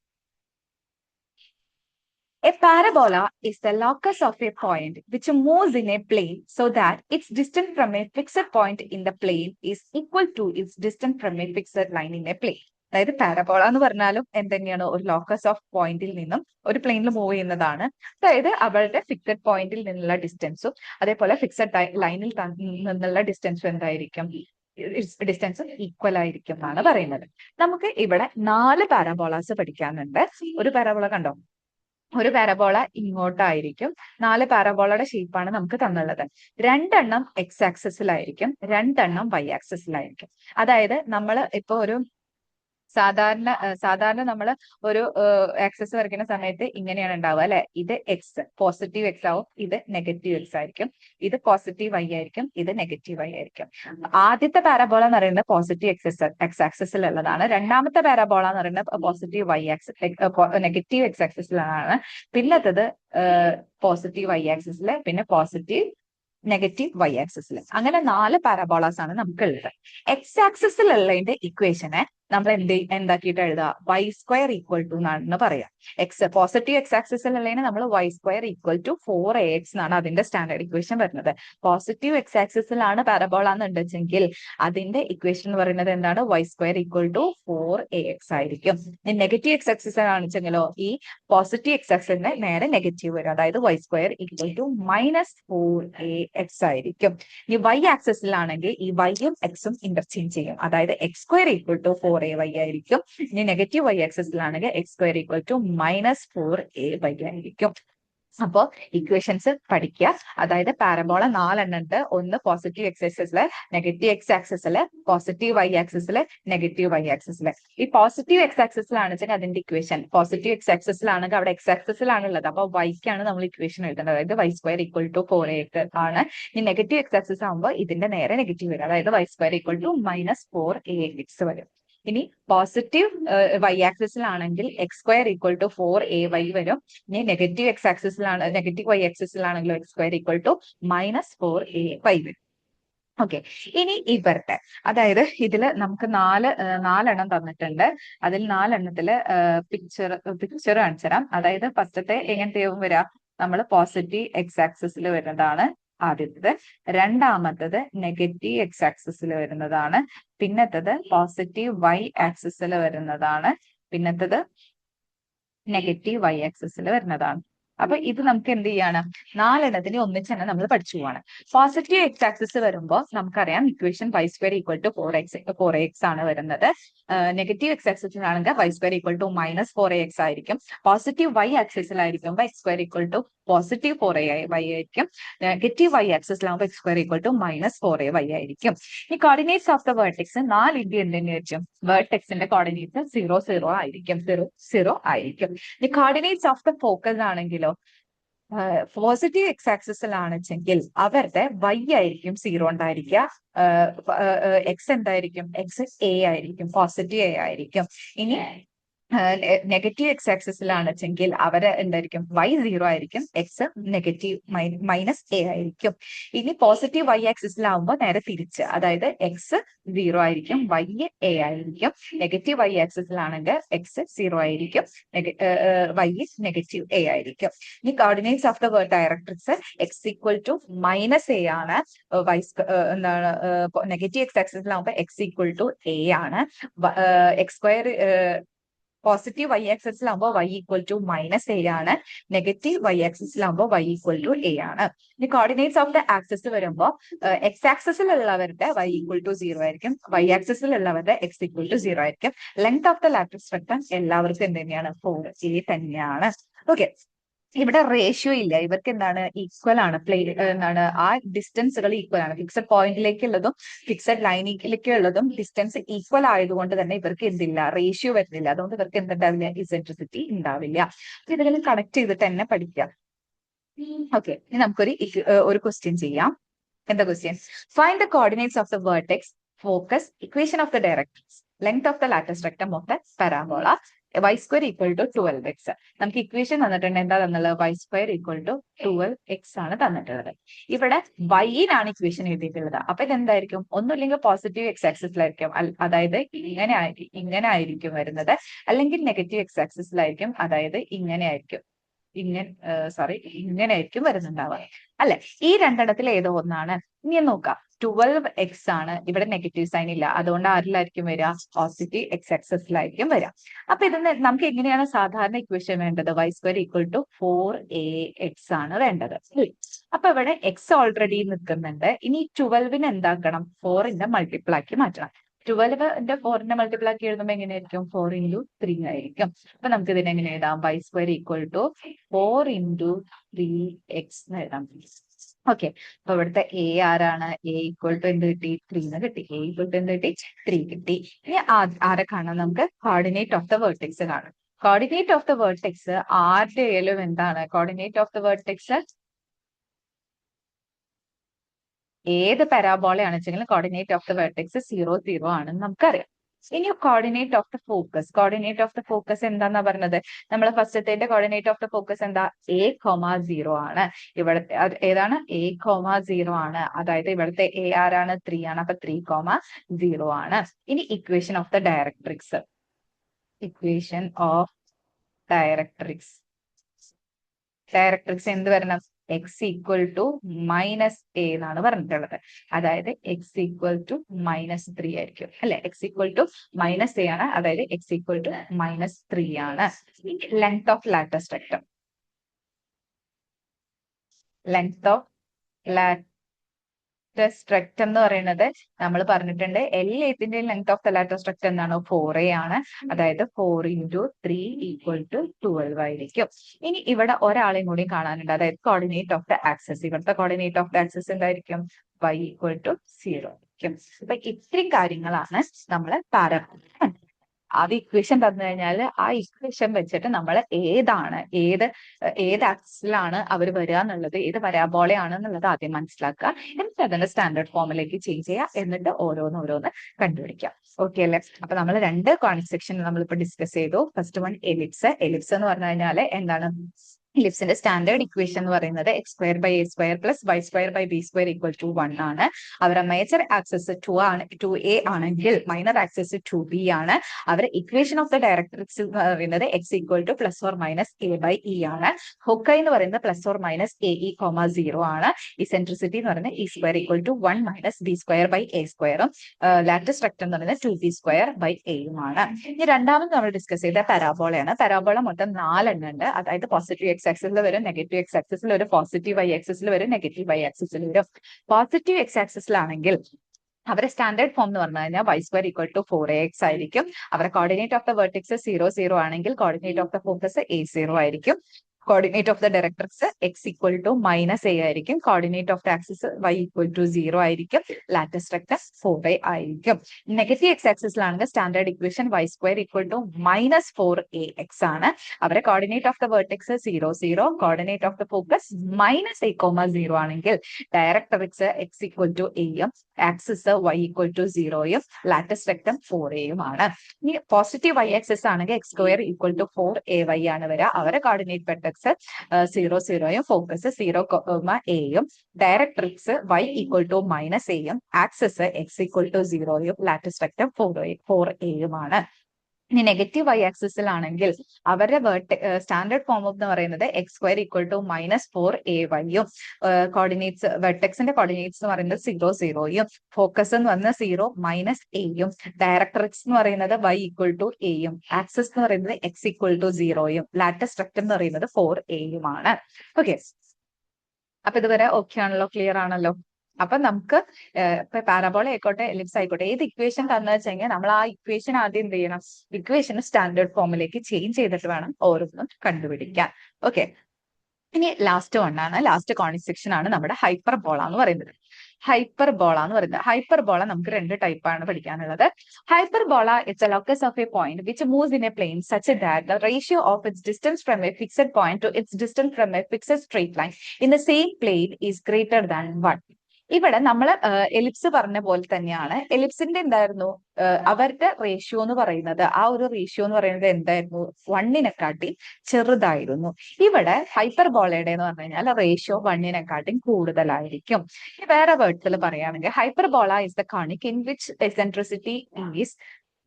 a parabola is the locus of a point which moves in a plane so that its distance from a fixed point in the plane is equal to its distance from a fixed line in a plane. അതായത് parabola എന്ന് പറഞ്ഞാലും എന്തെന്നെയാണ്? ഒരു locus of പോയിന്റിൽ നിന്നും ഒരു പ്ലെയിനിൽ move ചെയ്യുന്നതാണ്. അതായത് അവളുടെ ഫിക്സഡ് പോയിന്റിൽ നിന്നുള്ള ഡിസ്റ്റൻസും അതേപോലെ ഫിക്സഡ് ലൈനിൽ നിന്നുള്ള ഡിസ്റ്റൻസും എന്തായിരിക്കും? ഡിസ്റ്റൻസും ഈക്വൽ ആയിരിക്കും എന്നാണ് പറയുന്നത്. നമുക്ക് ഇവിടെ 4 പാരബോളാസ് പഠിക്കാനുണ്ട്. ഒരു പാരബോള കണ്ടോ? ഒരു പാരബോള ഇങ്ങോട്ടായിരിക്കും. 4 പാരബോളയുടെ ഷേപ്പാണ് നമുക്ക് തന്നുള്ളത്. 2 എണ്ണം x ആക്സിസിലായിരിക്കും, 2 എണ്ണം y ആക്സിസിലായിരിക്കും. അതായത് നമ്മൾ ഇപ്പൊ ഒരു സാധാരണ നമ്മൾ ഒരു ആക്സസ് വരയ്ക്കുന്ന സമയത്ത് ഇങ്ങനെയാണ് ഉണ്ടാവുക അല്ലെ? ഇത് എക്സ്, പോസിറ്റീവ് എക്സ് ആവും, ഇത് നെഗറ്റീവ് എക്സ് ആയിരിക്കും, ഇത് പോസിറ്റീവ് വൈ ആയിരിക്കും, ഇത് നെഗറ്റീവ് വൈ ആയിരിക്കും. ആദ്യത്തെ പാരബോള എന്ന് പറയുന്നത് പോസിറ്റീവ് എക്സ് ആക്സിസിലുള്ളതാണ്. രണ്ടാമത്തെ പാരബോള എന്ന് പറയുന്നത് positive Y axis negative X ആക്സിസിലാണ്. പിന്നത്തത് പോസിറ്റീവ് വൈ ആക്സിസില്, പിന്നെ പോസിറ്റീവ് നെഗറ്റീവ് വൈ ആക്സിസിൽ. അങ്ങനെ 4 പാരബോളാസ് ആണ് നമുക്ക് ഉള്ളത്. എക്സ് ആക്സിസിലുള്ളതിന്റെ ഇക്വേഷനെ നമ്മൾ എന്താക്കിയിട്ട് എഴുതുക? y² = എന്നാണ് പറയാം. പോസിറ്റീവ് എക്സ് ആക്സിസിലുള്ളതിന് നമ്മൾ y² = 4ax എന്നാണ് അതിന്റെ സ്റ്റാൻഡേർഡ് ഇക്വേഷൻ വരുന്നത്. പോസിറ്റീവ് എക്സ് ആക്സിസിലാണ് പാരബോള എന്നുണ്ടെങ്കിൽ അതിന്റെ ഇക്വേഷൻ എന്ന് പറയുന്നത് എന്താണ്? y² = 4ax ആയിരിക്കും. നെഗറ്റീവ് എക്സ് ആക്സിസ് കാണിച്ചെങ്കിലോ ഈ പോസിറ്റീവ് എക്സ് ആക്സിസിന്റെ നേരെ നെഗറ്റീവ് വരും. അതായത് y² = -4ax ആയിരിക്കും. ഈ y ആക്സിസിലാണെങ്കിൽ ഈ y ഉം x ഉം ഇന്റർചേഞ്ച് ചെയ്യും. അതായത് x² = 4ay ആയിരിക്കും. ഇനി നെഗറ്റീവ് y ആക്സിസിലാണെങ്കിൽ X square equal to -4ay ആയിരിക്കും. അപ്പോ ഇക്വേഷൻസ് പഠിക്കുക. അതായത് പാരബോള 4 ഉണ്ട്. ഒന്ന് പോസിറ്റീവ് എക്സ് ആക്സിസില്, നെഗറ്റീവ് എക്സ് ആക്സിസില്, പോസിറ്റീവ് വൈ ആക്സിസില്, നെഗറ്റീവ് വൈ ആക്സിസില്. ഈ പോസിറ്റീവ് എക്സ് ആക്സിസിലാണെന്ന് വെച്ചാൽ അതിന്റെ ഇക്വേഷൻ പോസിറ്റീവ് എക്സ് ആക്സിസിലാണെങ്കിൽ അവിടെ എക്സ് ആക്സിസിലാണ് ഉള്ളത്. അപ്പോൾ വൈക്കാണ് നമ്മൾ ഇക്വേഷൻ എഴുതേണ്ടത്. അതായത് y square equal to 4a ആണ്. ഈ നെഗറ്റീവ് എക്സ് ആക്സിസ് ആകുമ്പോൾ ഇതിന്റെ നേരെ നെഗറ്റീവ് വരും. അതായത് y square equal to -4ax വരും. ഇനി പോസിറ്റീവ് വൈ ആക്സിസിലാണെങ്കിൽ X square equal to 4ay വരും. ഇനി നെഗറ്റീവ് എക്സ് ആക്സിസിലാണ്, നെഗറ്റീവ് വൈ ആക്സിസിലാണെങ്കിലും X square equal to -4ay വരും. ഓക്കെ, ഇനി ഇവരുടെ അതായത് ഇതില് നമുക്ക് നാലെണ്ണം തന്നിട്ടുണ്ട്. അതിൽ 4എണ്ണത്തില് പിക്ചർ കാണിച്ചു തരാം. അതായത് ഫസ്റ്റത്തെ എങ്ങനത്തെയും വരാം, നമ്മൾ പോസിറ്റീവ് എക്സ് ആക്സിസിൽ വരുന്നതാണ് ആദ്യത്തത്. രണ്ടാമത്തത് നെഗറ്റീവ് എക്സ് ആക്സിസിൽ വരുന്നതാണ്. പിന്നത്തത് പോസിറ്റീവ് വൈ ആക്സിസിൽ വരുന്നതാണ്. പിന്നത്തത് നെഗറ്റീവ് വൈ ആക്സിസിൽ വരുന്നതാണ്. അപ്പൊ ഇത് നമുക്ക് എന്ത് ചെയ്യാണ്, 4എണ്ണത്തിന് ഒന്നിച്ച് തന്നെ നമ്മൾ പഠിച്ചു പോവാണ്. പോസിറ്റീവ് എക്സ് ആക്സിസ് വരുമ്പോൾ നമുക്കറിയാം equation Y square equal to 4x ആണ് വരുന്നത്. നെഗറ്റീവ് എക്സ് ആക്സിസിലാണെങ്കിൽ Y square equal to -4ax ആയിരിക്കും. പോസിറ്റീവ് വൈ ആക്സിസിലായിരിക്കുമ്പോൾ X square equal to positive 4ay ആയിരിക്കും. നെഗറ്റീവ് വൈ ആക്സിസിലാകുമ്പോൾ X square equal to -4ay ആയിരിക്കും. ഈ coordinates of the vertex 4 into എന്തെങ്കിലും വേർട്ടെക്സിന്റെ കോർഡിനേറ്റ്സ് 0 0 ആയിരിക്കും. 0 0 ആയിരിക്കും. ഈ കോർഡിനേറ്റ്സ് ഓഫ് ദ ഫോക്കസ് ആണെങ്കിലോ പോസിറ്റീവ് എക്സ് ആക്സിസിലാണെങ്കിൽ അവരുടെ വൈ ആയിരിക്കും 0 ഉണ്ടായിരിക്കുക. എക്സ് എന്തായിരിക്കും, എക്സ് എ ആയിരിക്കും, പോസിറ്റീവ് എ ആയിരിക്കും. ഇനി നെഗറ്റീവ് എക്സ് ആക്സിസിലാണെങ്കിൽ അവര് എന്തായിരിക്കും, വൈ 0 ആയിരിക്കും, എക്സ് നെഗറ്റീവ് -a ആയിരിക്കും. ഇനി പോസിറ്റീവ് വൈ ആക്സിസിലാവുമ്പോൾ നേരെ തിരിച്ച്, അതായത് എക്സ് 0 ആയിരിക്കും, വൈ എ ആയിരിക്കും. നെഗറ്റീവ് വൈ ആക്സിസിലാണെങ്കിൽ എക്സ് 0 ആയിരിക്കും, വൈ നെഗറ്റീവ് എ ആയിരിക്കും. ഇനി coordinates of the directrix X equal to -a ആണ്. വൈ എന്താണ് നെഗറ്റീവ് എക്സ് ആക്സിസിലാവുമ്പോൾ എക്സ് ഈക്വൽ ടു a ആണ്. എക്സ് സ്ക്വയർ പോസിറ്റീവ് വൈ ആക്സിസിലാകുമ്പോൾ വൈ ഈക്വൽ ടു -a ആണ്. നെഗറ്റീവ് വൈ ആക്സിസിലാകുമ്പോൾ വൈ ഈക്വൽ ടു a ആണ്. ഇനി കോർഡിനേറ്റ്സ് ഓഫ് ദ ആക്സിസ് വരുമ്പോൾ എക്സ് ആക്സിസിലുള്ളവരുടെ വൈ ഈക്വൽ ടു 0 ആയിരിക്കും, വൈ ആക്സിസിലുള്ളവരുടെ എക്സ് ഈക്വൽ ടു 0 ആയിരിക്കും. ലെങ്ത് ഓഫ് ദ ലാറ്ററൽ റെക്ടാൻ എല്ലാവർക്കും എന്ത് തന്നെയാണ്, 4a തന്നെയാണ്. ഓക്കെ, ഇവിടെ റേഷ്യോ ഇല്ല, ഇവർക്ക് എന്താണ് ഈക്വൽ ആണ്. എന്താണ് ആ ഡിസ്റ്റൻസുകൾ ഈക്വൽ ആണ്. ഫിക്സഡ് പോയിന്റിലേക്കുള്ളതും ഫിക്സഡ് ലൈനിലേക്കുള്ളതും ഡിസ്റ്റൻസ് ഈക്വൽ ആയതുകൊണ്ട് തന്നെ ഇവർക്ക് എന്തില്ല, റേഷ്യോ വരുന്നില്ല. അതുകൊണ്ട് ഇവർക്ക് എന്തുണ്ടാവില്ല, ഇസെൻട്രിസിറ്റി ഉണ്ടാവില്ല. അപ്പൊ ഇതിൽ കണക്ട് ചെയ്തിട്ട് തന്നെ പഠിക്കാം. ഓക്കെ, ഇനി നമുക്കൊരു ക്വസ്റ്റ്യൻ ചെയ്യാം. എന്താ question? Find the coordinates of the vertex, focus, equation of the directrix, length of the lateral rectum of the parabola, Y square equal to 12x. നമുക്ക് ഇക്വേഷൻ തന്നിട്ടുണ്ട്. എന്താ തന്നുള്ളത്? Y square equal to 12x ആണ് തന്നിട്ടുള്ളത്. ഇവിടെ വൈനാണ് equation എഴുതിയിട്ടുള്ളത്. അപ്പൊ ഇതെന്തായിരിക്കും, ഒന്നുമില്ലെങ്കിൽ പോസിറ്റീവ് എക്സ് ആക്സിസിലായിരിക്കും, അതായത് ഇങ്ങനെ ആയിരിക്കും വരുന്നത്. അല്ലെങ്കിൽ നെഗറ്റീവ് എക്സ് ആക്സിസിലായിരിക്കും, അതായത് ഇങ്ങനെ ആയിരിക്കും, ഇങ്ങനെ ആയിരിക്കും വരുന്നുണ്ടാവുക അല്ലെ. ഈ രണ്ടെണ്ണത്തിൽ ഏതോ ഒന്നാണ്. ഇനി നോക്കാം, 12x ആണ്, ഇവിടെ നെഗറ്റീവ് സൈൻ ഇല്ല, അതുകൊണ്ട് ആരിലായിരിക്കും വരിക, പോസിറ്റീവ് എക്സ് ആക്സിസിലായിരിക്കും വരിക. അപ്പൊ ഇതിന് നമുക്ക് എങ്ങനെയാണ് സാധാരണ ഇക്വേഷൻ വേണ്ടത്? Y square equal to 4ax ആണ് വേണ്ടത്. അപ്പൊ ഇവിടെ എക്സ് ഓൾറെഡി നിൽക്കുന്നുണ്ട്. ഇനി 12നെ എന്താക്കണം, 4ന്റെ മൾട്ടിപ്പിൾ ആക്കി മാറ്റണം. 12ന്റെ 4ന്റെ മൾട്ടിപ്പിൾ ആക്കി എഴുതുമ്പോൾ എങ്ങനെയായിരിക്കും, 4 × 3 ആയിരിക്കും. അപ്പൊ നമുക്ക് ഇതിനെ എങ്ങനെ എഴുതാം, Y square equal to 4 × 3x എന്ന് എഴുതാം. ഓക്കെ, അപ്പൊ ഇവിടുത്തെ എ ആരാണ്, എ ഈക്വൽ ടു എന്ത് കിട്ടി, 3 എന്ന് കിട്ടി. എ ഈക്വൽ ടു എന്ത് കിട്ടി, 3 കിട്ടി. ഇനി ആരെ കാണാം, നമുക്ക് കോർഡിനേറ്റ് ഓഫ് ദ വേർട്ടെക്സ് കാണാം. കോർഡിനേറ്റ് ഓഫ് ദ വേർട്ടെക്സ് ആരുടെ ആയാലും എന്താണ്, കോർഡിനേറ്റ് ഓഫ് ദ വേർട്ടെക്സ് ഏത് പരാബോളയാണെന്ന് വെച്ചെങ്കിലും കോർഡിനേറ്റ് ഓഫ് ദ വെർട്ടെക്സ് 0 0 ആണെന്ന് നമുക്കറിയാം. ഇനി coordinate of the focus, coordinate of the focus എന്താന്നാ പറഞ്ഞത്, നമ്മൾ ഫസ്റ്റത്തെ കോർഡിനേറ്റ് ഓഫ് ദ ഫോക്കസ് എന്താ, a,0 ആണ്. ഇവിടുത്തെ ഏതാണ്, a,0 ആണ്. അതായത് ഇവിടുത്തെ a ആരാണ്, 3 ആണ്. അപ്പൊ 3,0 ആണ്. ഇനി equation of the directrix, equation of directrix എന്ത് വരണം, എക്സ് ഈക്വൽ ടു -a എന്നാണ് പറഞ്ഞിട്ടുള്ളത്. അതായത് എക്സ് ഈക്വൽ ടു -3 ആയിരിക്കും അല്ലെ. എക്സ് ഈക്വൽ ടു -a ആണ്, അതായത് എക്സ് ഈക്വൽ ടു -3 ആണ്. Length of lateral rectum, length of struct എന്ന് പറയുന്നത് നമ്മൾ പറഞ്ഞിട്ടുണ്ട് L8ന്റെ length of the later struct എന്താണ് 4a ആണ്. അതായത് 4 × 3 = 12 ആയിരിക്കും. ഇനി ഇവിടെ ഒരാളെയും കൂടി കാണാനുണ്ട്, അതായത് കോർഡിനേറ്റ് ഓഫ് ദ ആക്സസ്. ഇവിടുത്തെ കോർഡിനേറ്റ് ഓഫ് ദ ആക്സസ് എന്തായിരിക്കും? y = 0 ആയിരിക്കും. അപ്പൊ ഇത്രയും കാര്യങ്ങളാണ് നമ്മൾ പാരബോള. അത് ഇക്വേഷൻ തന്നു കഴിഞ്ഞാൽ ആ ഇക്വേഷൻ വെച്ചിട്ട് നമ്മൾ ഏത് ആക്സിലാണ് അവർ വരിക എന്നുള്ളത്, ഏത് പരാബോളയാണ് എന്നുള്ളത് ആദ്യം മനസ്സിലാക്കുക. എന്നിട്ട് അതിന്റെ സ്റ്റാൻഡേർഡ് ഫോമിലേക്ക് ചേഞ്ച് ചെയ്യുക. എന്നിട്ട് ഓരോന്ന് കണ്ടുപിടിക്കാം. ഓക്കെ അല്ലേ? അപ്പൊ നമ്മൾ 2 കോണിക് സെക്ഷൻ നമ്മളിപ്പോ ഡിസ്കസ് ചെയ്തു. First one ellipse. എലിപ്സ് എന്ന് പറഞ്ഞു കഴിഞ്ഞാൽ എന്താണ്? എലിപ്സിന്റെ സ്റ്റാൻഡേർഡ് ഇക്വേഷൻ എന്ന് പറയുന്നത് x² / a² + y² / b² = 1 ആണ്. അവരുടെ മേജർ ആക്സസ് 2a ആണെങ്കിൽ മൈനർ ആക്സസ് 2b ആണ്. അവരുടെ ഇക്വേഷൻ ഓഫ് ദ ഡയറക്ട്രിക്സ് എന്ന് പറയുന്നത് x = +or-a/e ആണ്. ഹൊക്കൈ എന്ന് പറയുന്നത് +or-ae, 0 ആണ്. ഇസെൻട്രിസിറ്റി എന്ന് പറയുന്നത് e² = 1 - b² / a². Lattice rectum എന്ന് പറയുന്നത് 2b² / a ആണ്. ഇനി രണ്ടാമത് നമ്മൾ ഡിസ്കസ് ചെയ്ത പരാബോളയാണ്. പരാബോള മൊത്തം 4 എണ്ണം ഉണ്ട്. അതായത് പോസിറ്റീവ് x ആക്സിസിൽ വരും, നെഗറ്റീവ് x ആക്സിസിൽ വരും, പോസിറ്റീവ് y ആക്സിസിൽ വരും, നെഗറ്റീവ് y ആക്സിസിൽ വരും. പോസിറ്റീവ് x ആക്സിസിലാണെങ്കിൽ അവരുടെ സ്റ്റാൻഡേർഡ് ഫോം എന്ന് പറഞ്ഞു കഴിഞ്ഞാൽ y² = 4ax ആയിരിക്കും. അവരുടെ കോർഡിനേറ്റ് ഓഫ് ദ വെർട്ടിക്സ് 0, 0 ആണെങ്കിൽ coordinate of the focus a0 ആയിരിക്കും. Coordinate of the directrix x = -a ആയിരിക്കും. Coordinate of the axis y = 0 ആയിരിക്കും. ലാറ്റിസ് റെക്ടം 4a ആയിരിക്കും. നെഗറ്റീവ് x ആക്സിസിലാണെങ്കിൽ സ്റ്റാൻഡേർഡ് ഇക്വേഷൻ y² = -4ax ആണ്. അവരുടെ coordinate of the vertex 0, 0, coordinate of the focus -a, 0 ആണെങ്കിൽ directrix x = a യും axis y = 0 യും lattice rectum 4a യും ആണ്. ഇനി പോസിറ്റീവ് y ആക്സിസ് ആണെങ്കിൽ x² = 4ay ആണ് വരിക. അവരുടെ കോർഡിനേറ്റ് വെക്ടർ 0, 0 യും ഫോക്കസ് 0, a യും ഡയറക്ട്രിക്സ് y = -a യും ആക്സിസ് x = 0 യും ലാറ്റിസ് റെക്ടം 4a യുമാണ്. ഇനി നെഗറ്റീവ് y ആക്സിസിലാണെങ്കിൽ അവരുടെ സ്റ്റാൻഡേർഡ് ഫോം എന്ന് പറയുന്നത് x² = -4ay യും കോർഡിനേറ്റ്സ് വെർട്ടെക്സിന്റെ കോർഡിനേറ്റ്സ് എന്ന് പറയുന്നത് 0, 0 യും ഫോക്കസ് എന്ന് പറയുന്നത് 0, -a യും ഡയറക്ട്രിക്സ് എന്ന് പറയുന്നത് y = a യും ആക്സിസ് എന്ന് പറയുന്നത് x = 0 യും ലാറ്റിസ് റെക്ടം എന്ന് പറയുന്നത് 4a യുമാണ്. ഓക്കെ, അപ്പൊ ഇതുവരെ ഓക്കെ ആണല്ലോ? ക്ലിയർ ആണല്ലോ? അപ്പൊ നമുക്ക് ഇപ്പൊ പാരബോള ആയിക്കോട്ടെ, എലിപ്സ് ആയിക്കോട്ടെ, ഏത് ഇക്വേഷൻ തന്നു വെച്ചെങ്കിൽ നമ്മൾ ആ ഇക്വേഷൻ ആദ്യം എന്ത് ചെയ്യണം? ഇക്വേഷൻ സ്റ്റാൻഡേർഡ് ഫോമിലേക്ക് ചേഞ്ച് ചെയ്തിട്ട് വേണം ഓരോന്നും കണ്ടുപിടിക്കാൻ. ഓക്കെ, ഇനി ലാസ്റ്റ് കോണിക് സെക്ഷൻ ആണ് നമ്മുടെ ഹൈപ്പർബോള എന്ന് പറയുന്നത്. ഹൈപ്പർബോള നമുക്ക് 2 ടൈപ്പാണ് പഠിക്കാനുള്ളത്. Hyperbola it's a locus of a point which moves in a plane such that the ratio of its distance from a fixed point to its distance from a fixed straight line in the same plane is greater than 1. ഇവിടെ നമ്മൾ ellipse പറഞ്ഞ പോലെ തന്നെയാണ്. എലിപ്സിന്റെ എന്തായിരുന്നു അവരുടെ ratio എന്ന് പറയുന്നത്, ആ ഒരു റേഷ്യോ എന്ന് പറയുന്നത് എന്തായിരുന്നു? 1-നെക്കാട്ടി ചെറുതായിരുന്നു. ഇവിടെ ഹൈപ്പർബോളയുടെ എന്ന് പറഞ്ഞു കഴിഞ്ഞാൽ റേഷ്യോ 1-നെക്കാട്ടി കൂടുതലായിരിക്കും. വേറെ വേർഡ്സിൽ പറയുകയാണെങ്കിൽ hyperbola is the conic in which eccentricity is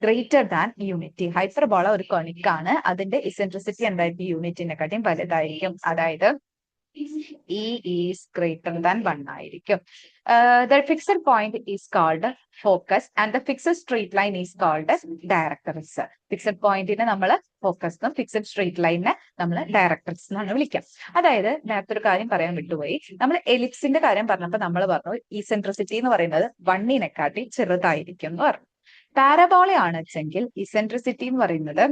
greater than unity. Hyperbola ഒരു കോണിക് ആണ്, അതിന്റെ എസെൻട്രിസിറ്റി എന്തായിരിക്കും? യൂണിറ്റിനെക്കാട്ടി വലുതായിരിക്കും. അതായത് E is greater than 1 ആയിരിക്കും. The fixed point is called focus and the fixed straight line is called directrix. Fixed പോയിന്റിനെ നമ്മൾ focus എന്നും ഫിക്സഡ് സ്ട്രെയിറ്റ് ലൈനിനെ നമ്മൾ ഡയറക്ട്രിക്സ് എന്നാണ് വിളിക്കാം. അതായത് നേരത്തെ ഒരു കാര്യം പറയാൻ വിട്ടുപോയി. നമ്മൾ എലിപ്സിന്റെ കാര്യം പറഞ്ഞപ്പോൾ നമ്മൾ പറഞ്ഞു ഇസെൻട്രിസിറ്റി എന്ന് പറയുന്നത് 1-നെക്കാട്ടി ചെറുതായിരിക്കും എന്ന് പറഞ്ഞു. പാരബോള ആണ് വെച്ചെങ്കിൽ ഇസെൻട്രിസിറ്റി എന്ന് പറയുന്നത്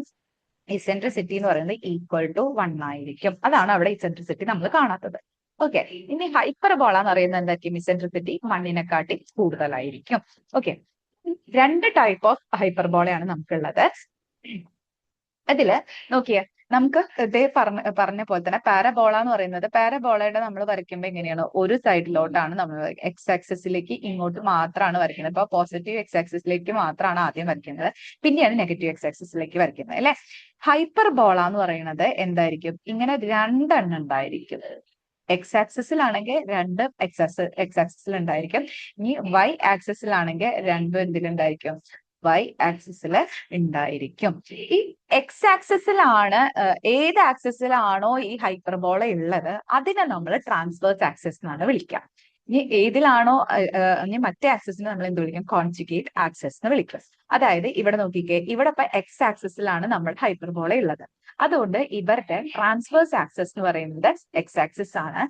ഈക്വൽ ടു 1 ആയിരിക്കും. അതാണ് അവിടെ ഇസെൻട്രിസിറ്റി നമ്മൾ കാണാത്തത്. ഓക്കെ, ഇനി ഹൈപ്പർബോള എന്ന് പറയുന്നത് എന്തായിരിക്കും? ഇസെൻട്രിസിറ്റി 1-നെക്കാട്ടി കൂടുതലായിരിക്കും. ഓക്കെ, 2 ടൈപ്പ് ഓഫ് ഹൈപ്പർബോളയാണ് നമുക്കുള്ളത്. അതില് നോക്കിയേ, നമുക്ക് ഇതേ പറഞ്ഞ പോലെ തന്നെ പാരബോള എന്ന് പറയുന്നത്, പാരബോളയുടെ നമ്മൾ വരയ്ക്കുമ്പോൾ എങ്ങനെയാണ്? ഒരു സൈഡിലോട്ടാണ് നമ്മൾ എക്സ് ആക്സിസിലേക്ക് ഇങ്ങോട്ട് മാത്രമാണ് വരയ്ക്കുന്നത്. ഇപ്പൊ പോസിറ്റീവ് എക്സ് ആക്സിസിലേക്ക് മാത്രമാണ് ആദ്യം വരയ്ക്കുന്നത്, പിന്നെയാണ് നെഗറ്റീവ് എക്സ് ആക്സിസിലേക്ക് വരയ്ക്കുന്നത് അല്ലെ. ഹൈപ്പർബോള എന്ന് പറയുന്നത് എന്തായിരിക്കും? ഇങ്ങനെ 2 എണ്ണം ഉണ്ടായിരിക്കും. എക്സ് ആക്സിസിലാണെങ്കിൽ 2 എക്സ് ആക്സിസിൽ ഉണ്ടായിരിക്കും. ഇനി വൈ ആക്സിസിലാണെങ്കിൽ 2 എന്തിലുണ്ടായിരിക്കും? വൈ ആക്സിസിൽ ഉണ്ടായിരിക്കും. ഈ എക്സ് ആക്സിസിലാണ് ഏത് ആക്സിസിലാണോ ഈ ഹൈപ്പർബോള ഉള്ളത് അതിനെ നമ്മൾ ട്രാൻസ്വേഴ്സ് ആക്സിസ് എന്നാണ് വിളിക്കുക. ഇനി ഏതിലാണോ ഇനി മറ്റേ ആക്സിസിനെ നമ്മൾ എന്ത് വിളിക്കും? കോൺജുഗേറ്റ് ആക്സിസ് എന്ന് വിളിക്കും. അതായത് ഇവിടെ നോക്കിക്കേ, ഇവിടെ ഇപ്പൊ എക്സ് ആക്സിസിലാണ് നമ്മുടെ ഹൈപ്പർബോള ഉള്ളത്. അതുകൊണ്ട് ഇവരുടെ ട്രാൻസ്വേഴ്സ് ആക്സിസ് എന്ന് പറയുന്നത് എക്സ് ആക്സിസ് ആണ്,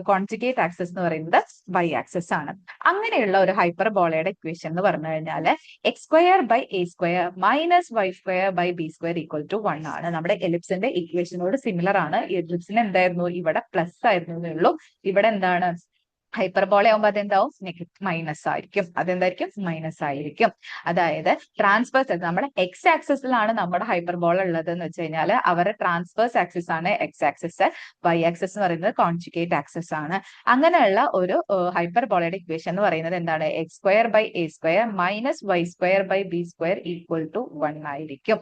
കോൺജുഗേറ്റ് ആക്സിസ് എന്ന് പറയുന്നത് വൈ ആക്സിസ് ആണ്. അങ്ങനെയുള്ള ഒരു ഹൈപ്പർബോളയുടെ ഇക്വേഷൻ എന്ന് പറഞ്ഞു കഴിഞ്ഞാൽ x square by a square minus Y square by b square equal to 1 ആണ്. നമ്മുടെ എലിപ്സിന്റെ ഇക്വേഷനോട് സിമിലർ ആണ്. എലിപ്സിന് എന്തായിരുന്നു? ഇവിടെ പ്ലസ് ആയിരുന്നേ ഉള്ളൂ. ഇവിടെ എന്താണ്? ഹൈപ്പർബോള ആകുമ്പോൾ അതെന്താവും? മൈനസ് ആയിരിക്കും. അതെന്തായിരിക്കും? മൈനസ് ആയിരിക്കും. അതായത് ട്രാൻസ്വേഴ്സ് നമ്മുടെ എക്സ് ആക്സിസിലാണ് നമ്മുടെ ഹൈപ്പർബോള ഉള്ളത് എന്ന് വെച്ച് കഴിഞ്ഞാൽ അവരുടെ ട്രാൻസ്വേഴ്സ് ആക്സിസ് ആണ് എക്സ് ആക്സിസ്, വൈ ആക്സിസ് എന്ന് പറയുന്നത് കോൺജുഗേറ്റ് ആക്സിസ് ആണ്. അങ്ങനെയുള്ള ഒരു ഹൈപ്പർബോളയുടെ ഇക്വേഷൻ എന്ന് പറയുന്നത് എന്താണ്? X square by a square minus Y square by b square equal to 1 ആയിരിക്കും.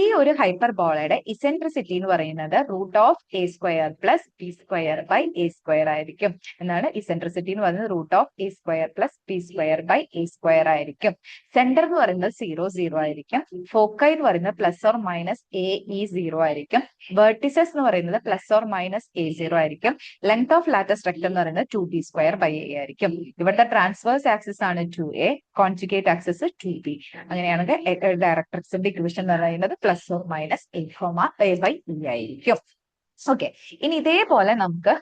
ഈ ഒരു ഹൈപ്പർബോളയുടെ ഇസെൻട്രിസിറ്റി എന്ന് പറയുന്നത് root of a square plus B square by a square ആയിരിക്കും. എന്നാണ് ഇസെൻട്രിസിറ്റി എന്ന് പറയുന്നത് root of a square plus B square by a square ആയിരിക്കും. സെന്റർ എന്ന് പറയുന്നത് 0 0 ആയിരിക്കും. ഫോക്കൈ എന്ന് പറയുന്നത് plus or minus a e 0 ആയിരിക്കും. വെർട്ടിസസ് എന്ന് പറയുന്നത് പ്ലസ് ഓർ മൈനസ് എ 0 ആയിരിക്കും. ലെങ്ത് ഓഫ് ലാറ്റസ് റെക്ടം എന്ന് പറയുന്നത് 2b സ്ക്വയർ ബൈ എ ആയിരിക്കും. ഇവിടുത്തെ ട്രാൻസ്വേഴ്സ് ആക്സിസ് ആണ് 2a, കോൺജുഗേറ്റ് ആക്സിസ് 2b. അങ്ങനെയാണെങ്കിൽ ഡയറക്ട്രിക്സിന്റെ ഇക്വേഷൻ എന്ന് പറയുന്നത് plus or minus a by E ആയിരിക്കും. ഓക്കെ, ഇനി ഇതേപോലെ നമുക്ക്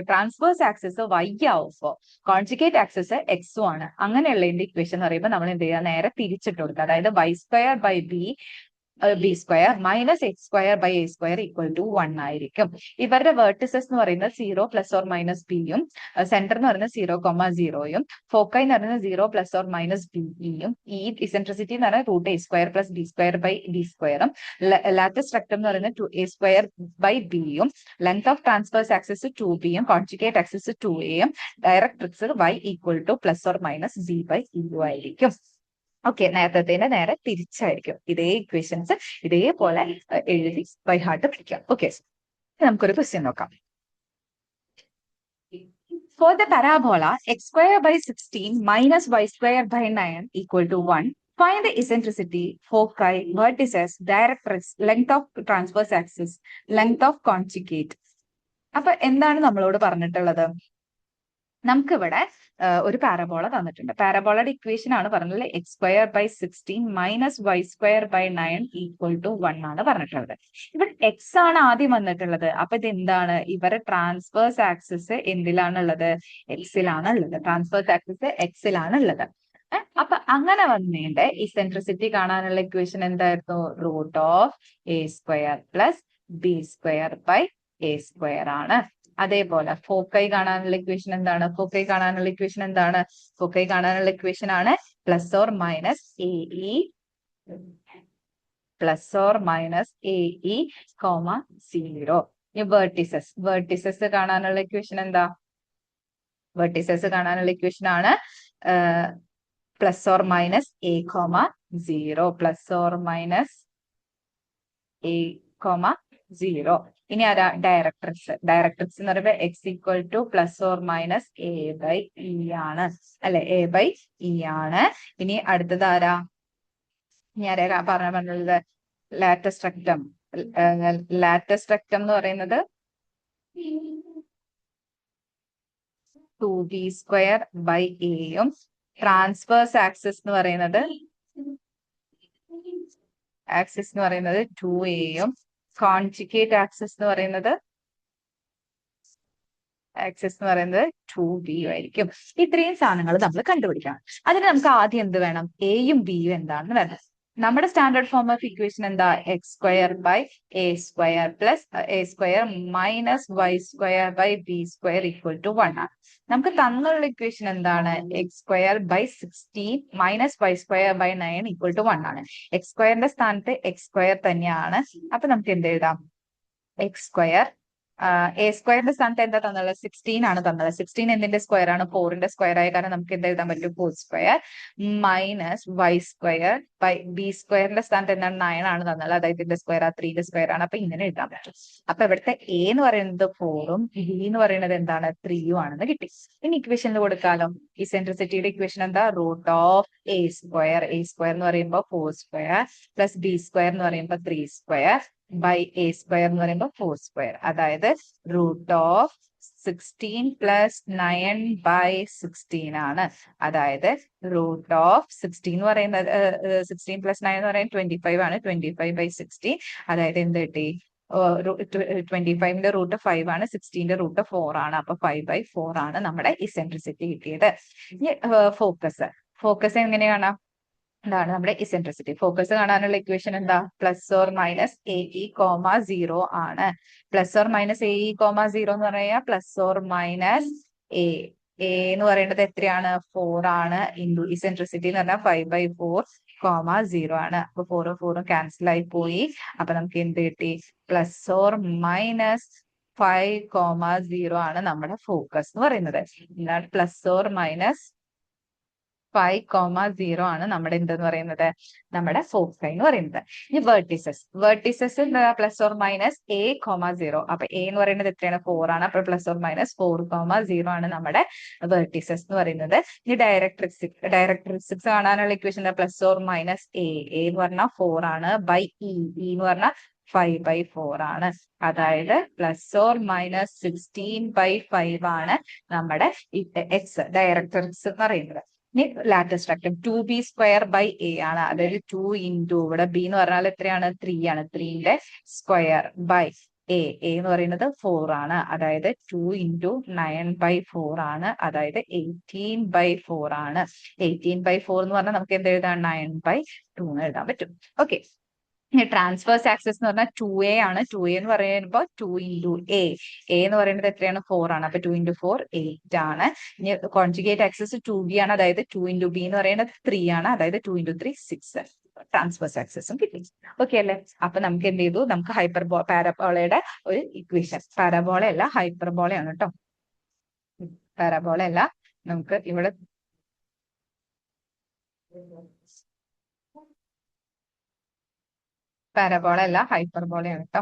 ട്രാൻസ്വേഴ്സ് ആക്സിസ് വൈ ആവുമ്പോ കോൺജുഗേറ്റ് ആക്സിസ് എക്സും ആണ്. അങ്ങനെയുള്ളതിന്റെ ഇക്വേഷൻ എന്ന് പറയുമ്പോൾ നമ്മൾ എന്ത് ചെയ്യുക? നേരെ തിരിച്ചിട്ട് കൊടുക്കുക. അതായത് y square by b square minus X square by a square equal to 1 ആയിരിക്കും. ഇവരുടെ വെർട്ടിസസ് എന്ന് പറയുന്നത് 0 പ്ലസ് ഓർ മൈനസ് ബിയും, സെന്റർ എന്ന് പറയുന്നത് 0,0യും, ഫോക്കൈ എന്ന് പറയുന്നത് 0 പ്ലസ് ഓർ മൈനസ് ബിയും, ഈ ഇസെൻട്രിസിറ്റി എന്ന് പറയുന്നത് root A square plus B square by B സ്ക്വയറും, ലാറ്റസ് റെക്ടം എന്ന് പറയുന്നത് 2a സ്ക്വയർ ബൈ ബിയും, ലെങ്ത് ഓഫ് ട്രാൻസ്വേഴ്സ് ആക്സിസ് 2bയും, കോൺജുഗേറ്റ് ആക്സിസ് 2aയും, directrix y equal to plus or minus B by E ആയിരിക്കും. ഓക്കെ, നേരത്തെ നേരെ തിരിച്ചായിരിക്കും. ഇതേ ഇക്വേഷൻസ് ഇതേപോലെ എഴുതി ബൈ ഹാർട്ട് പഠിക്കാം. ഓക്കെ, നമുക്കൊരു ക്വസ്റ്റ്യൻ നോക്കാം. For the parabola x square by 16 minus y square by 9 equal to 1, find the eccentricity, foci, vertices, directrix, length of transverse axis, length of conjugate. അപ്പൊ എന്താണ് നമ്മളോട് പറഞ്ഞിട്ടുള്ളത്? നമുക്കിവിടെ ഒരു പാരബോള തന്നിട്ടുണ്ട്. പാരബോളയുടെ ഇക്വേഷൻ ആണ് പറഞ്ഞത് x square by 16 minus Y square by 9 equal to 1 ആണ് പറഞ്ഞിട്ടുള്ളത്. ഇവിടെ എക്സ് ആണ് ആദ്യം വന്നിട്ടുള്ളത്. അപ്പൊ ഇത് എന്താണ്? ഇവരുടെ ട്രാൻസ്വേഴ്സ് ആക്സിസ് എന്തിലാണുള്ളത്? എക്സിലാണ് ഉള്ളത്. ട്രാൻസ്വേഴ്സ് ആക്സിസ് എക്സിലാണ് ഉള്ളത്. അപ്പൊ അങ്ങനെ വന്നതിന്റെ ഇസെൻട്രിസിറ്റി കാണാനുള്ള ഇക്വേഷൻ എന്തായിരുന്നു? Root of a square plus B square by a square ആണ്. അതേപോലെ ഫോക്കൈ കാണാനുള്ള ഇക്വേഷൻ എന്താണ്? ഫോക്കൈ കാണാനുള്ള ഇക്വേഷൻ എന്താണ്? ഫോക്കൈ കാണാനുള്ള ഇക്വേഷൻ ആണ് plus or minus a e plus or minus a e comma 0. Vertices കാണാനുള്ള ഇക്വേഷൻ എന്താ? വെർട്ടിസസ് കാണാനുള്ള ഇക്വേഷൻ ആണ് plus or minus a comma 0, plus or minus a comma 0. ഇനി ആരാ? ഡയറക്ട്രിക്സ്. ഡയറക്ട്രിക്സ് എന്ന് പറയുമ്പോൾ x equal to plus or minus a by e ആണ്, അല്ലെ? എ ബൈ ഇ ആണ്. ഇനി അടുത്തത് ആരാ? ഇനി ആരാ പറഞ്ഞത്? Latus rectum. ലാറ്റസ് റെക്ടം എന്ന് പറയുന്നത് 2b സ്ക്വയർ ബൈ എയും, ട്രാൻസ്വേഴ്സ് ആക്സിസ് എന്ന് പറയുന്നത് 2aയും, കോൺജുഗേറ്റ് ആക്സിസ് എന്ന് പറയുന്നത് 2b ആയിരിക്കും. ഇത്രയും സാധനങ്ങൾ നമ്മൾ കണ്ടുപിടിക്കണം. അതിന് നമുക്ക് ആദ്യം എന്ത് വേണം? എയും ബിയും എന്താണെന്ന് വേണം. നമ്മുടെ സ്റ്റാൻഡേർഡ് ഫോം ഓഫ് ഇക്വേഷൻ എന്താ? X square by a square plus a square minus Y square by b square equal to 1 ആണ്. നമുക്ക് തന്നുള്ള ഇക്വേഷൻ എന്താണ്? X square by 16 minus Y square by 9 equal to 1 ആണ്. എക്സ് സ്ക്വയറിന്റെ സ്ഥാനത്ത് X square തന്നെയാണ്. അപ്പൊ നമുക്ക് എന്ത് എഴുതാം? എക്സ് സ്ക്വയർ എ സ്ക്വയറിന്റെ സ്ഥാനത്ത് എന്താ തന്നുള്ളത്? 16 ആണ് തന്നത്. 16 എന്തിന്റെ സ്ക്വയർ ആണ്? 4ന്റെ സ്ക്വയർ ആയ കാരണം നമുക്ക് എന്ത് എഴുതാൻ പറ്റും? 4 square minus Y square by b സ്ക്വയറിന്റെ സ്ഥാനത്ത് എന്താണ്? 9 ആണ് തന്നത്. അതായത് ഇതിന്റെ സ്ക്വയർ 3ന്റെ സ്ക്വയർ ആണ്. അപ്പൊ ഇങ്ങനെ എഴുതാൻ പറ്റും. അപ്പൊ ഇവിടുത്തെ എ എന്ന് പറയുന്നത് 4ഉം ബി എന്ന് പറയുന്നത് എന്താണ്? 3ഉം ആണെന്ന് കിട്ടി. ഇനി ഇക്വേഷനിൽ കൊടുക്കാലോ. ഇസെൻട്രിസിറ്റിയുടെ ഇക്വേഷൻ എന്താ? Root of a square. A square എന്ന് പറയുമ്പോൾ 4 സ്ക്വയർ പ്ലസ് ബി സ്ക്വയർ എന്ന് പറയുമ്പോൾ 3 സ്ക്വയർ ബൈ എ സ്ക്വയർ എന്ന് പറയുമ്പോൾ 4 സ്ക്വയർ, അതായത് റൂട്ട് ഓഫ് 16 പ്ലസ് 9 ബൈ 16 ആണ്. അതായത് റൂട്ട് ഓഫ് 16 എന്ന് പറയുന്നത് 16 പ്ലസ് 9 എന്ന് പറയുന്നത് 25 ആണ്. 25 ബൈ 16, അതായത് എന്ത് കിട്ടി? 25ന്റെ റൂട്ട് 5 ആണ്, 16ന്റെ റൂട്ട് 4 ആണ്. അപ്പൊ 5/4 ആണ് നമ്മുടെ ഇസെൻട്രിസിറ്റി കിട്ടിയത്. ഇനി ഫോക്കസ് എങ്ങനെയാണ്? ഇതാണ് നമ്മുടെ ഇസെൻട്രിസിറ്റി. ഫോക്കസ് കാണാനുള്ള ഇക്വേഷൻ എന്താ? പ്ലസ് ഓർ മൈനസ് AE, 0 ആണ്. പ്ലസ് ഓർ മൈനസ് AE, 0 എന്ന് പറഞ്ഞാൽ പ്ലസ് ഓർ മൈനസ് എ എന്ന് പറയുന്നത് എത്രയാണ്? 4 ആണ്. ഇൻറ്റു ഇസെൻട്രിസിറ്റി എന്ന് പറഞ്ഞാൽ 5/4, 0 ആണ്. അപ്പൊ 4ഉം 4ഉം ക്യാൻസൽ ആയി പോയി. അപ്പൊ നമുക്ക് എന്ത് കിട്ടി? പ്ലസ് ഓർ മൈനസ് 5,0 ആണ് നമ്മുടെ ഫോക്കസ് എന്ന് പറയുന്നത്. എന്താണ്? പ്ലസ് ഓർ മൈനസ് 5,0 ആണ് നമ്മുടെ എന്തെന്ന് പറയുന്നത്? നമ്മുടെ ഫോക്കസ് എന്ന് പറയുന്നത്. ഇനി vertices plus or minus A,0. അപ്പൊ A എന്ന് പറയുന്നത് എത്രയാണ്? 4 ആണ്. അപ്പൊ പ്ലസ് ഓർ മൈനസ് 4,0 ആണ് നമ്മുടെ വെർട്ടിസസ് എന്ന് പറയുന്നത്. ഇനി ഡയറക്ട്രിക്സ് കാണാനുള്ള equation plus or minus A എന്ന് പറഞ്ഞാൽ 4 ആണ്, ബൈ E എന്ന് പറഞ്ഞാൽ 5/4 ആണ്. അതായത് പ്ലസ് ഓർ മൈനസ് 16/5 ആണ് നമ്മുടെ എക്സ് ഡയറക്ട്രിക്സ് എന്ന് പറയുന്നത്. ഇനി latest structure 2B square by A ആണ്. അതായത് 2 ഇൻറ്റു ഇവിടെ B എന്ന് പറഞ്ഞാൽ എത്രയാണ്? 3 ആണ്. 3ന്റെ സ്ക്വയർ ബൈ A എന്ന് പറയുന്നത് 4 ആണ്. അതായത് 2 ഇൻറ്റു 9/4 ആണ്. അതായത് 18/4 ആണ്. 18/4 എന്ന് പറഞ്ഞാൽ നമുക്ക് എന്ത് എഴുതാം? 9/2 എന്ന് എഴുതാൻ പറ്റും. ഓക്കെ. ട്രാൻസ്വേഴ്സ് ആക്സിസ് എന്ന് പറഞ്ഞാൽ 2A ആണ്. 2A എന്ന് പറയുമ്പോൾ 2 ഇൻറ്റു A എന്ന് പറയുന്നത് എത്രയാണ്? 4 ആണ്. അപ്പൊ 2 ഇൻറ്റു 4 8 ആണ്. ഇനി കോൺജുഗേറ്റ് ആക്സിസ് 2B ആണ്. അതായത് 2 ഇൻറ്റു B എന്ന് പറയുന്നത് 3 ആണ്. അതായത് 2 ഇൻറ്റു 3 6. ട്രാൻസ്വേഴ്സ് ആക്സിസും കിട്ടി. ഓക്കെ അല്ലേ? അപ്പൊ നമുക്ക് എന്ത് ചെയ്തു? നമുക്ക് പാരബോളയുടെ ഒരു ഇക്വേഷൻ, പാരബോള അല്ല ഹൈപ്പർബോളയാണ് കേട്ടോ. പാരബോള അല്ല, നമുക്ക് ഇവിടെ പാരബോള അല്ല ഹൈപ്പർബോളയാണ് കേട്ടോ.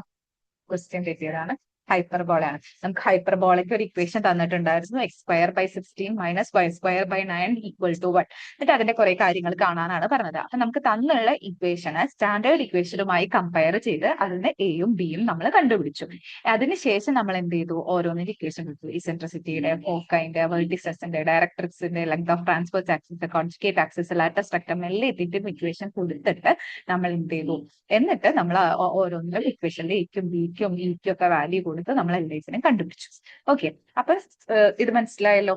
ക്വസ്റ്റ്യൻ തെറ്റിയതാണ്. ഹൈപ്പർബോളയാണ്. നമുക്ക് ഹൈപ്പർബോളയ്ക്ക് ഒരു ഇക്വേഷൻ തന്നിട്ടുണ്ടായിരുന്നു. x² / 16 minus y² / 9 equal to 1. എന്നിട്ട് അതിന്റെ കുറെ കാര്യങ്ങൾ കാണാനാണ് പറഞ്ഞത്. അപ്പൊ നമുക്ക് തന്നുള്ള ഇക്വേഷന് സ്റ്റാൻഡേർഡ് ഇക്വേഷനുമായി കമ്പയർ ചെയ്ത് അതിന്റെ എയും ബിയും നമ്മൾ കണ്ടുപിടിച്ചു. അതിനുശേഷം നമ്മൾ എന്ത് ചെയ്തു? ഓരോന്നിന്റെ ഇക്വേഷൻ എടുത്തു. ഇസെൻട്രിസിറ്റിയുടെ, ഫോക്കൈന്റെ, വെർട്ടിസസിന്റെ, ഡയറക്ട്രിക്സിന്റെ, length of transverse axis, conjugate axis, latus സ്ട്രക്ചർ എല്ലാം ഇതിന്റെയും ഇക്വേഷൻ കൊടുത്തിട്ട് നമ്മൾ എന്ത് ചെയ്തു? എന്നിട്ട് നമ്മൾ ഓരോന്നിലും ഇക്വേഷനിലെ എക്കും ബിക്കും ഇക്കും ഒക്കെ വാല്യൂ കൊടുത്ത് നമ്മൾ എല്ലാത്തിനും കണ്ടുപിടിച്ചു. ഓക്കെ. അപ്പൊ ഇത് മനസ്സിലായല്ലോ.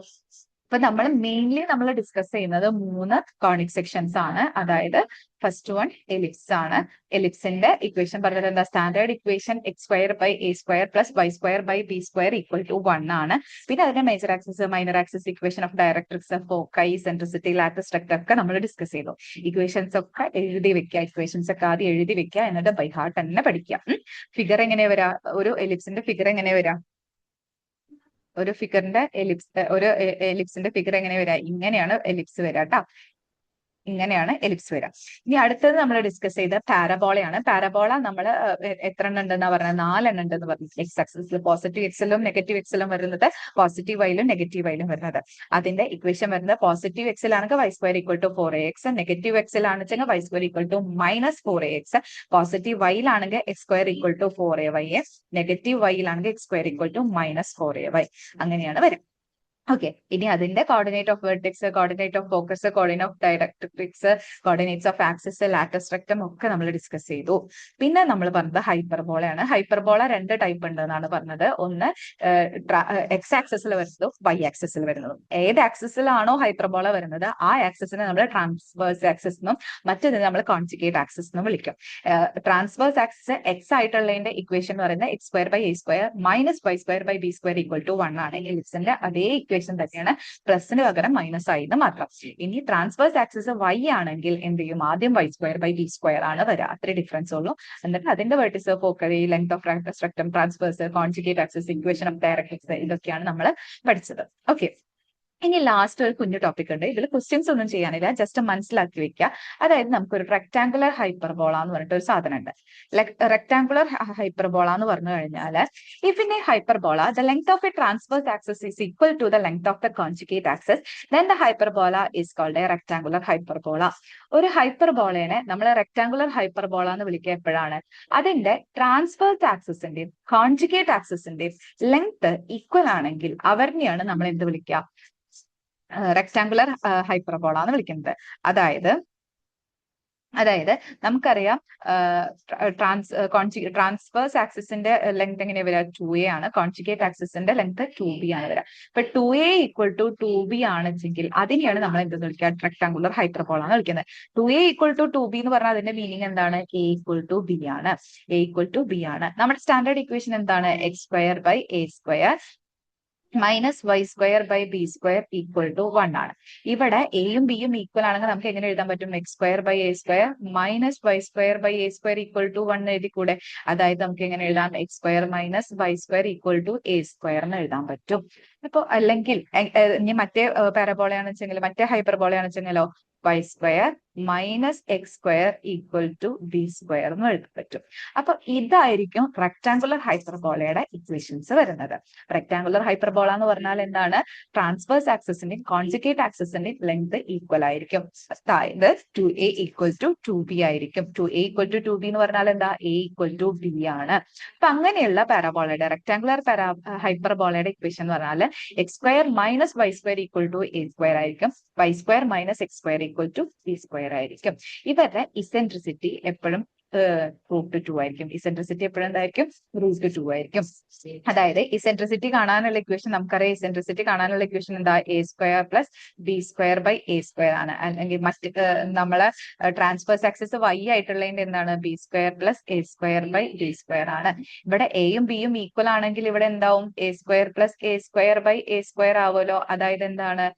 അപ്പൊ നമ്മൾ മെയിൻലി നമ്മൾ ഡിസ്കസ് ചെയ്യുന്നത് 3 കോണിക് സെക്ഷൻസ് ആണ്. അതായത് ഫസ്റ്റ് വൺ എലിപ്സ് ആണ്. എലിപ്സിന്റെ ഇക്വേഷൻ പറഞ്ഞത് എന്താ? Standard equation x² / A² plus y² / B² equal to 1 ആണ്. പിന്നെ അതിന്റെ major axis, minor axis, equation of directrix, foci, eccentricity, latus സ്ട്രക്ചർ ഒക്കെ നമ്മൾ ഡിസ്കസ് ചെയ്തു. ഇക്വേഷൻസ് ഒക്കെ എഴുതി വെക്കുക. ഇക്വേഷൻസ് ഒക്കെ ആദ്യം എഴുതി വെക്കുക. എന്നിട്ട് ബൈ ഹാർട്ട് തന്നെ പഠിക്കുക. ഫിഗർ എങ്ങനെ വരാ? ഒരു എലിപ്സിന്റെ ഫിഗർ എങ്ങനെ വരാ? ഒരു എലിപ്സിന്റെ ഫിഗർ എങ്ങനെ വരാ? ഇങ്ങനെയാണ് എലിപ്സ് വരാ കേട്ടോ. ഇങ്ങനെയാണ് എലിപ്സ് വരാം. ഇനി അടുത്തത് നമ്മൾ ഡിസ്കസ് ചെയ്ത പാരബോളയാണ്. പാരബോള നമ്മൾ എത്ര എണ്ണം ഉണ്ടെന്നാ പറഞ്ഞത്? 4 എണ്ണം ഉണ്ടെന്ന് പറഞ്ഞു. എക്സ് ആക്സിസിൽ പോസിറ്റീവ് എക്സിലും നെഗറ്റീവ് എക്സിലും വരുന്നത്, പോസിറ്റീവ് വൈയിലും നെഗറ്റീവ് വൈയിലും വരുന്നത്. അതിന്റെ ഇക്വേഷൻ വരുന്നത് പോസിറ്റീവ് എക്സിലാണെങ്കിൽ y² = 4ax, നെഗറ്റീവ് എക്സിലാണെങ്കിൽ y² = -4ax, പോസിറ്റീവ് വൈയിലാണെങ്കിൽ x² = 4ay, നെഗറ്റീവ് വൈയിലാണെങ്കിൽ x² = -4ay. അങ്ങനെയാണ് വരും. ഓക്കെ. ഇനി അതിന്റെ coordinate of vertex, coordinate of focus, coordinate of directrix, coordinates of axis, latus സ്ട്രക്ചർ ഒക്കെ നമ്മൾ ഡിസ്കസ് ചെയ്തു. പിന്നെ നമ്മൾ പറഞ്ഞത് ഹൈപ്പർബോളയാണ്. ഹൈപ്പർബോള 2 ടൈപ്പ് ഉണ്ട് എന്നാണ് പറഞ്ഞത്. ഒന്ന് എക്സ് ആക്സിസിൽ വരുന്നതും വൈ ആക്സിസിൽ വരുന്നതും. ഏത് ആക്സിസിലാണോ ഹൈപ്പർബോള വരുന്നത് ആ ആക്സിസിനെ നമ്മൾ ട്രാൻസ്വേഴ്സ് ആക്സിസ് എന്നും മറ്റേതിനെ നമ്മൾ കോൺജുഗേറ്റ് ആക്സിസ് എന്നും വിളിക്കും. ട്രാൻസ്വേഴ്സ് ആക്സിസ് എക്സ് ആയിട്ടുള്ളതിന്റെ ഇക്വേഷൻ എന്ന് പറയുന്നത് x² / A² minus y² / B² equal to 1 ആണ്. എലിപ്സിന്റെ അതേ ഇക്വേഷൻ തന്നെയാണ്, പ്ലസിന് പകരം മൈനസ് ആയിരുന്നു മാത്രം. ഇനി ട്രാൻസ്വേഴ്സ് ആക്സിസ് വൈ ആണെങ്കിൽ എന്ത് ചെയ്യും? ആദ്യം y² / B² ആണ് വരിക. അത്രേ ഡിഫറൻസ് ഉള്ളൂ. എന്നിട്ട് അതിന്റെ Virtus, focal, length of structure, transverse, conjugate axis, equation of directrix, ഇതൊക്കെയാണ് നമ്മൾ പഠിച്ചത്. ഓക്കെ. ഇനി ലാസ്റ്റ് ഒരു കുഞ്ഞു ടോപ്പിക് ഉണ്ട്. ഇതിൽ ക്വസ്റ്റ്യൻസ് ഒന്നും ചെയ്യാനില്ല, ജസ്റ്റ് മനസ്സിലാക്കി വെക്കുക. അതായത് നമുക്കൊരു റെക്ടാങ്കുലർ ഹൈപ്പർബോള എന്ന് പറഞ്ഞിട്ട് ഒരു സാധനം ഉണ്ട്. റെക്ടാങ്കുലർ ഹൈപ്പർബോള എന്ന് പറഞ്ഞു കഴിഞ്ഞാൽ, if in a hyperbola the length of a transverse axis is equal to the length of the conjugate axis, then the hyperbola is called a rectangular hyperbola. ഒരു ഹൈപ്പർബോളയെ നമ്മൾ റെക്ടാങ്കുലർ ഹൈപ്പർബോള എന്ന് വിളിക്കുക എപ്പോഴാണ്? അതിന്റെ ട്രാൻസ്വേഴ്സ് ആക്സിസിന്റെയും കോൺജുഗേറ്റ് ആക്സിസിന്റെയും length equal ആണെങ്കിൽ അവരിനെയാണ് നമ്മൾ എന്ത് വിളിക്കുക? റെക്ടാങ്കുലർ ഹൈപ്പർബോള എന്ന് വിളിക്കുന്നത്. അതായത് നമുക്കറിയാം ട്രാൻസ്വേഴ്സ് ആക്സിസിന്റെ ലെങ്ത് എങ്ങനെ വരിക? 2a ആണ്. കോൺജുഗേറ്റ് ആക്സിസിന്റെ ലെങ്ത് 2b ആണ് വരിക. ഇപ്പൊ 2a ഈക്വൽ ടു 2b ആണെങ്കിൽ അതിനെയാണ് നമ്മൾ എന്ത് വിളിക്കുക? റെക്ടാങ്കുലർ ഹൈപ്പർബോള എന്ന് വിളിക്കുന്നത്. 2a ഈക്വൽ ടു 2b എന്ന് പറഞ്ഞാൽ അതിന്റെ മീനിങ് എന്താണ്? a ഈക്വൽ ടു b ആണ്. a ഈക്വൽ ടു b ആണ്. നമ്മുടെ സ്റ്റാൻഡേർഡ് ഇക്വേഷൻ എന്താണ്? x square by a square minus Y square by b square equal to 1 ആണ്. ഇവിടെ എയും ബിയും ഈക്വൽ ആണെങ്കിൽ നമുക്ക് എങ്ങനെ എഴുതാൻ പറ്റും? X square by a square minus Y square by a square equal to 1 എഴുതി കൂടെ? അതായത് നമുക്ക് എങ്ങനെ എഴുതാം? X square minus Y square equal to A square എന്ന് എഴുതാൻ പറ്റും. അപ്പൊ അല്ലെങ്കിൽ ഇനി മറ്റേ പാരബോളയാണെന്ന് വെച്ചെങ്കിൽ, മറ്റേ ഹൈപ്പർബോളയാണെന്ന് വെച്ചെങ്കിലോ Y square minus X square equal to B square എന്ന് എഴുതാൻ പറ്റും. അപ്പൊ ഇതായിരിക്കും റെക്ടാങ്കുലർ ഹൈപ്പർബോളയുടെ ഇക്വേഷൻസ് വരുന്നത്. റെക്ടാങ്കുലർ ഹൈപ്പർബോള എന്ന് പറഞ്ഞാൽ എന്താണ്? ട്രാൻസ്വേഴ്സ് ആക്സിസിന്റെയും കോൺജുഗേറ്റ് ആക്സിസിന്റെയും ലെങ്ത് ഈക്വൽ ആയിരിക്കും. അതായത് 2a ഈക്വൽ ടു 2b ആയിരിക്കും. 2a ഈക്വൽ ടു 2b എന്ന് പറഞ്ഞാൽ എന്താ? a ഈക്വൽ ടു b ആണ്. അപ്പൊ അങ്ങനെയുള്ള പാരബോളയുടെ റെക്ടാങ്കുലർ ഹൈപ്പർബോളയുടെ ഇക്വേഷൻ എന്ന് പറഞ്ഞാൽ X square minus Y square equal to A square ആയിരിക്കും. Y square minus X square equal to B square ആയിരിക്കും. ഇവരുടെ ഇസെൻട്രിസിറ്റി എപ്പോഴും √2 ആയിരിക്കും. ഇസെൻട്രിസിറ്റി എപ്പോഴും എന്തായിരിക്കും? √2 ആയിരിക്കും. അതായത് ഇസെൻട്രിസിറ്റി കാണാനുള്ള ഇക്വേഷൻ നമുക്കറിയാം. ഇസെൻട്രിസിറ്റി കാണാനുള്ള ഇക്വേഷൻ എന്താ? A square plus B square by a square ആണ്. അല്ലെങ്കിൽ മറ്റ് നമ്മളെ ട്രാൻസ്വേഴ്സ് ആക്സിസ് വൈ ആയിട്ടുള്ളതിന്റെ എന്താണ്? B square plus a square by b square ആണ്. ഇവിടെ എയും ബിയും ഈക്വൽ ആണെങ്കിൽ ഇവിടെ എന്താവും? A square plus a square by a square ആവുമല്ലോ. അതായത് എന്താണ്?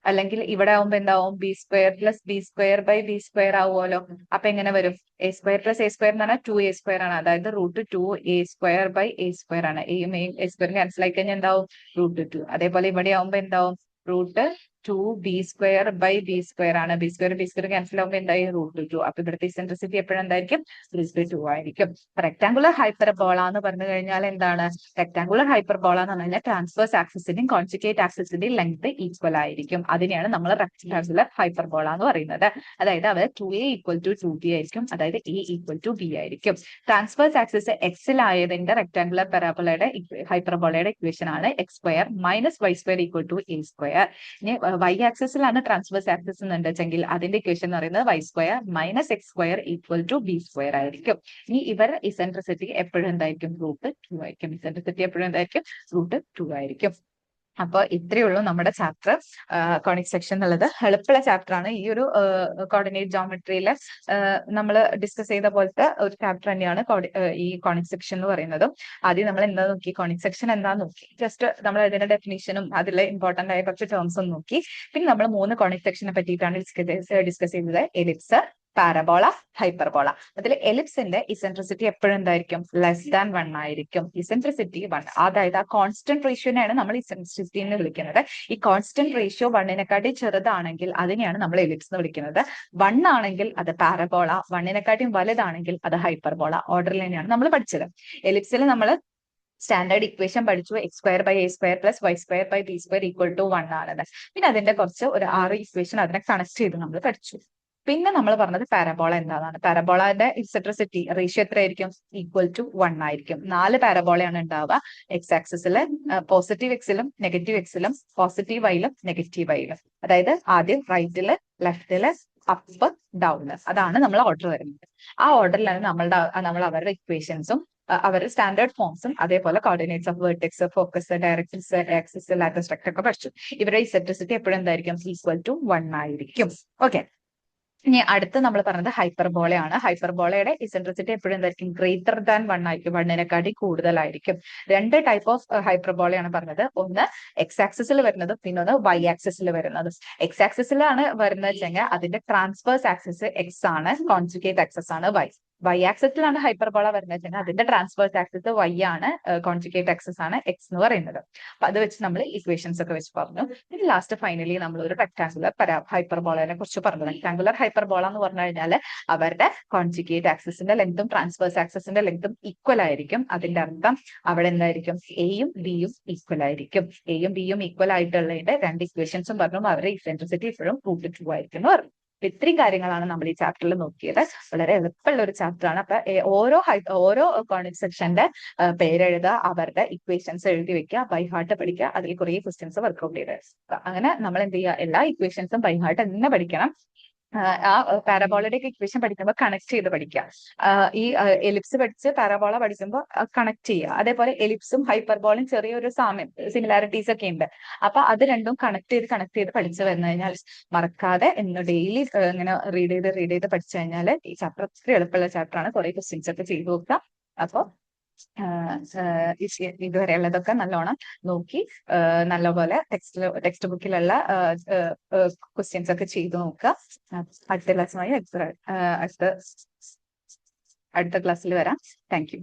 അല്ലെങ്കിൽ ഇവിടെ ആവുമ്പോ എന്താവും? B square plus B square by b square ആവുമല്ലോ. അപ്പൊ എങ്ങനെ വരും? A square plus a square എന്ന് പറഞ്ഞാൽ 2a സ്ക്വയർ ആണ്. അതായത് √2a square by a square ആണ്. എയും എയും എ സ്ക്വയർ ക്യാൻസൽ ആയി കഴിഞ്ഞാൽ എന്താവും? √2. അതേപോലെ ഇവിടെ ആവുമ്പോ എന്താവും? √2b square by b square ആണ്. ബി സ്ക്വയർ ക്യാൻസൽ ആവുമ്പോൾ എന്തായി? √2. അപ്പൊ ഇവിടുത്തെ ഇസെൻട്രിസിറ്റി എപ്പോഴും എന്തായിരിക്കും? √2 ആയിരിക്കും. റെക്ടാങ്കുലർ ഹൈപ്പർബോള എന്ന് പറഞ്ഞു കഴിഞ്ഞാൽ എന്താണ്? റെക്ടാങ്കുലർ ഹൈപ്പർബോള എന്ന് പറഞ്ഞാൽ ട്രാൻസ്വേഴ്സ് ആക്സിസിന്റെയും കോൺജുഗേറ്റ് ആക്സിസിന്റെയും ലെങ്ത് ഈക്വൽ ആയിരിക്കും. അതിനെയാണ് നമ്മൾ റെക്ടാങ്കുലർ ഹൈപ്പർബോള എന്ന് പറയുന്നത്. അതായത് അവർ 2a ഈക്വൽ ടു 2b ആയിരിക്കും. അതായത് a ഈക്വൽ ടു b ആയിരിക്കും. ട്രാൻസ്വേഴ്സ് ആക്സിസ് എക്സിലായതിന്റെ റെക്ടാങ്കുലർ പാരബോളയുടെ ഹൈപ്പർബോളയുടെ ഇക്വേഷൻ ആണ് X square minus Y square equal to A square. ഇനി വൈ ആക്സിസിലാണ് ട്രാൻസ്വേഴ്സ് ആക്സിസ് എന്നുണ്ടെങ്കിൽ അതിന്റെ ഇക്വേഷൻ എന്ന് പറയുന്നത് y square minus X square equal to B square ആയിരിക്കും. ഇനി ഇവർ ഇസെൻട്രിസിറ്റി എപ്പോഴും എന്തായിരിക്കും? √2 ആയിരിക്കും. ഇസെൻട്രിസിറ്റി എപ്പോഴും എന്തായിരിക്കും? √2 ആയിരിക്കും. അപ്പോൾ ഇത്രയേ ഉള്ളൂ നമ്മുടെ ചാപ്റ്റർ കോണിക് സെക്ഷൻ എന്നുള്ളത്. എളുപ്പമുള്ള ചാപ്റ്റർ ആണ്. ഈ ഒരു കോർഡിനേറ്റ് ജോമെട്രിയിലെ നമ്മൾ ഡിസ്കസ് ചെയ്ത പോലത്തെ ഒരു ചാപ്റ്റർ തന്നെയാണ് ഈ കോണിക് സെക്ഷൻ എന്ന് പറയുന്നത്. ആദ്യം നമ്മൾ എന്താ നോക്കി? കോണിക് സെക്ഷൻ എന്താന്ന് നോക്കി. ജസ്റ്റ് നമ്മൾ അതിന്റെ ഡെഫിനിഷനും അതിലെ ഇമ്പോർട്ടന്റ് ആയ കുറച്ച് ടേംസും നോക്കി. പിന്നെ നമ്മൾ 3 കോണിക് സെക്ഷനെ പറ്റിയിട്ടാണ് ഡിസ്കസ് ചെയ്തത്. Ellipse, parabola, hyperbola. അതിൽ എലിപ്സിന്റെ ഇസെൻട്രിസിറ്റി എപ്പോഴും എന്തായിരിക്കും? <<1 ആയിരിക്കും. ഇസെൻട്രിസിറ്റി 1, അതായത് ആ കോൺസ്റ്റന്റ് റേഷ്യോനെയാണ് നമ്മൾ ഇസെൻട്രിസിറ്റി എന്ന് വിളിക്കുന്നത്. ഈ കോൺസ്റ്റന്റ് റേഷ്യോ 1-നെക്കാട്ടി ചെറുതാണെങ്കിൽ അതിനെയാണ് നമ്മൾ എലിപ്സ് എന്ന് വിളിക്കുന്നത്. 1 ആണെങ്കിൽ അത് പാരബോള, 1-നെക്കാട്ടിയും വലുതാണെങ്കിൽ അത് ഹൈപ്പർബോള. ഓർഡറിൽ തന്നെയാണ് നമ്മൾ പഠിച്ചത്. എലിപ്സിൽ നമ്മൾ സ്റ്റാൻഡേർഡ് ഇക്വേഷൻ പഠിച്ചു. X square by a square plus y square by b square equal to 1 ആണെന്ന്. പിന്നെ അതിന്റെ കുറച്ച് ഒരു 6 ഇക്വേഷൻ അതിനെ കണക്ട് ചെയ്ത് നമ്മൾ പഠിച്ചു. പിന്നെ നമ്മൾ പറഞ്ഞത് പാരബോള എന്താണെന്നാണ്. പാരബോളയുടെ ഇസെൻട്രിസിറ്റി റേഷ്യോ എത്രയായിരിക്കും? ഈക്വൽ ടു 1 ആയിരിക്കും. 4 പാരബോളയാണ് ഉണ്ടാവുക. എക്സ് ആക്സിസില് പോസിറ്റീവ് എക്സിലും നെഗറ്റീവ് എക്സിലും പോസിറ്റീവ് വൈയിലും നെഗറ്റീവ് വൈയിലും. അതായത് ആദ്യം റൈറ്റില്, ലെഫ്റ്റില്, അപ്പ്, ഡൗണ്. അതാണ് നമ്മൾ ഓർഡർ വരുന്നത്. ആ ഓർഡറിലാണ് നമ്മൾ അവരുടെ ഇക്വേഷൻസും അവരുടെ സ്റ്റാൻഡേർഡ് ഫോംസും അതേപോലെ coordinates of vertex, focus, directrix, axis, later structure ഒക്കെ പഠിച്ചു. ഇവരുടെ ഇസെൻട്രിസിറ്റി എപ്പോഴും എന്തായിരിക്കും? ഈക്വൽ ടു 1 ആയിരിക്കും. ഓക്കെ. ഇനി അടുത്ത് നമ്മൾ പറഞ്ഞത് ഹൈപ്പർബോളയാണ്. ഹൈപ്പർബോളയുടെ ഇസെൻട്രിസിറ്റി എപ്പോഴും എന്തായിരിക്കും? ഗ്രേറ്റർ ദാൻ 1 ആയിരിക്കും. 1-നെക്കാട്ടി കൂടുതലായിരിക്കും. 2 ടൈപ്പ് ഓഫ് ഹൈപ്പർബോളയാണ് പറഞ്ഞത്. ഒന്ന് എക്സ് ആക്സിസിൽ വരുന്നതും പിന്നെ ഒന്ന് വൈ ആക്സിസിൽ വരുന്നതും. എക്സ് ആക്സിസിലാണ് വരുന്നത് വെച്ചെങ്കിൽ അതിന്റെ ട്രാൻസ്വേഴ്സ് ആക്സിസ് എക്സ് ആണ്, കോൺജുഗേറ്റ് ആക്സിസ് ആണ് വൈ. വൈ ആക്സിസിലാണ് ഹൈപ്പർബോള വരുന്നത്, അതിന്റെ ട്രാൻസ്വേഴ്സ് ആക്സിസ് വൈ ആണ്, കോൺജുഗേറ്റ് ആക്സിസ് ആണ് എക്സ് എന്ന് പറയുന്നത്. അപ്പൊ അത് വെച്ച് നമ്മൾ ഇക്വേഷൻസ് ഒക്കെ വെച്ച് പറഞ്ഞു. ഇനി ലാസ്റ്റ് ഫൈനലി നമ്മൾ ഒരു റെക്ടാങ്കുലർ ഹൈപ്പർബോളനെ കുറിച്ച് പറഞ്ഞു. റെക്ടാങ്കുലർ ഹൈപ്പർബോള എന്ന് പറഞ്ഞു കഴിഞ്ഞാൽ അവരുടെ കോൺജുഗേറ്റ് ആക്സിസിന്റെ ലെങ്തും ട്രാൻസ്വേഴ്സ് ആക്സിസിന്റെ ലെങ്തും ഈക്വൽ ആയിരിക്കും. അതിന്റെ അർത്ഥം അവിടെ എന്തായിരിക്കും, എയും ബിയും ഈക്വൽ ആയിരിക്കും. എയും ബിയും ഈക്വൽ ആയിട്ടുള്ളതിന്റെ രണ്ട് ഇക്വേഷൻസും പറഞ്ഞു. അവരുടെ ഇസെൻട്രിസിറ്റി ഇപ്പോഴും √2 ആയിരിക്കും എന്ന് പറഞ്ഞു. ഇത്രയും കാര്യങ്ങളാണ് നമ്മൾ ഈ ചാപ്റ്ററിൽ നോക്കിയത്. വളരെ എളുപ്പമുള്ള ഒരു ചാപ്റ്റർ ആണ്. അപ്പൊ ഓരോ കോർഡിനേറ്റ് സെക്ഷന്റെ പേരെഴുതുക, അവരുടെ ഇക്വേഷൻസ് എഴുതി വെക്കുക, ബൈ ഹാർട്ട് പഠിക്കുക, അതിൽ കുറെ ക്വസ്റ്റ്യൻസ് വർക്ക്ഔട്ട് ചെയ്ത്. അങ്ങനെ നമ്മൾ എന്ത് ചെയ്യുക, എല്ലാ ഇക്വേഷൻസും ബൈ ഹാർട്ട് തന്നെ പഠിക്കണം. ആ പാരബോളയുടെ ഇക്വേഷൻ പഠിക്കുമ്പോൾ കണക്ട് ചെയ്ത് പഠിക്കുക. ഈ എലിപ്സ് പഠിച്ച് പാരബോള പഠിക്കുമ്പോൾ കണക്ട് ചെയ്യുക. അതേപോലെ എലിപ്സും ഹൈപ്പർബോളും ചെറിയൊരു സിമിലാരിറ്റീസ് ഒക്കെ ഉണ്ട്. അപ്പൊ അത് രണ്ടും കണക്ട് ചെയ്ത് പഠിച്ചു വന്നു കഴിഞ്ഞാൽ മറക്കാതെ ഡെയിലി ഇങ്ങനെ റീഡ് ചെയ്ത് പഠിച്ചു കഴിഞ്ഞാൽ ഈ ചാപ്റ്റർ അത്ര എളുപ്പമുള്ള ചാപ്റ്റർ ആണ്. കുറെ ക്വസ്റ്റ്യൻസ് ഒക്കെ ചെയ്തു നോക്കുക. അപ്പോൾ ഇതുവരെയുള്ളതൊക്കെ നല്ലോണം നോക്കി നല്ലപോലെ ടെക്സ്റ്റ് ബുക്കിലുള്ള ക്വസ്റ്റ്യൻസ് ഒക്കെ ചെയ്തു നോക്കുക. അടുത്ത ക്ലാസ്സുമായി അടുത്ത ക്ലാസ്സിൽ വരാം. Thank you.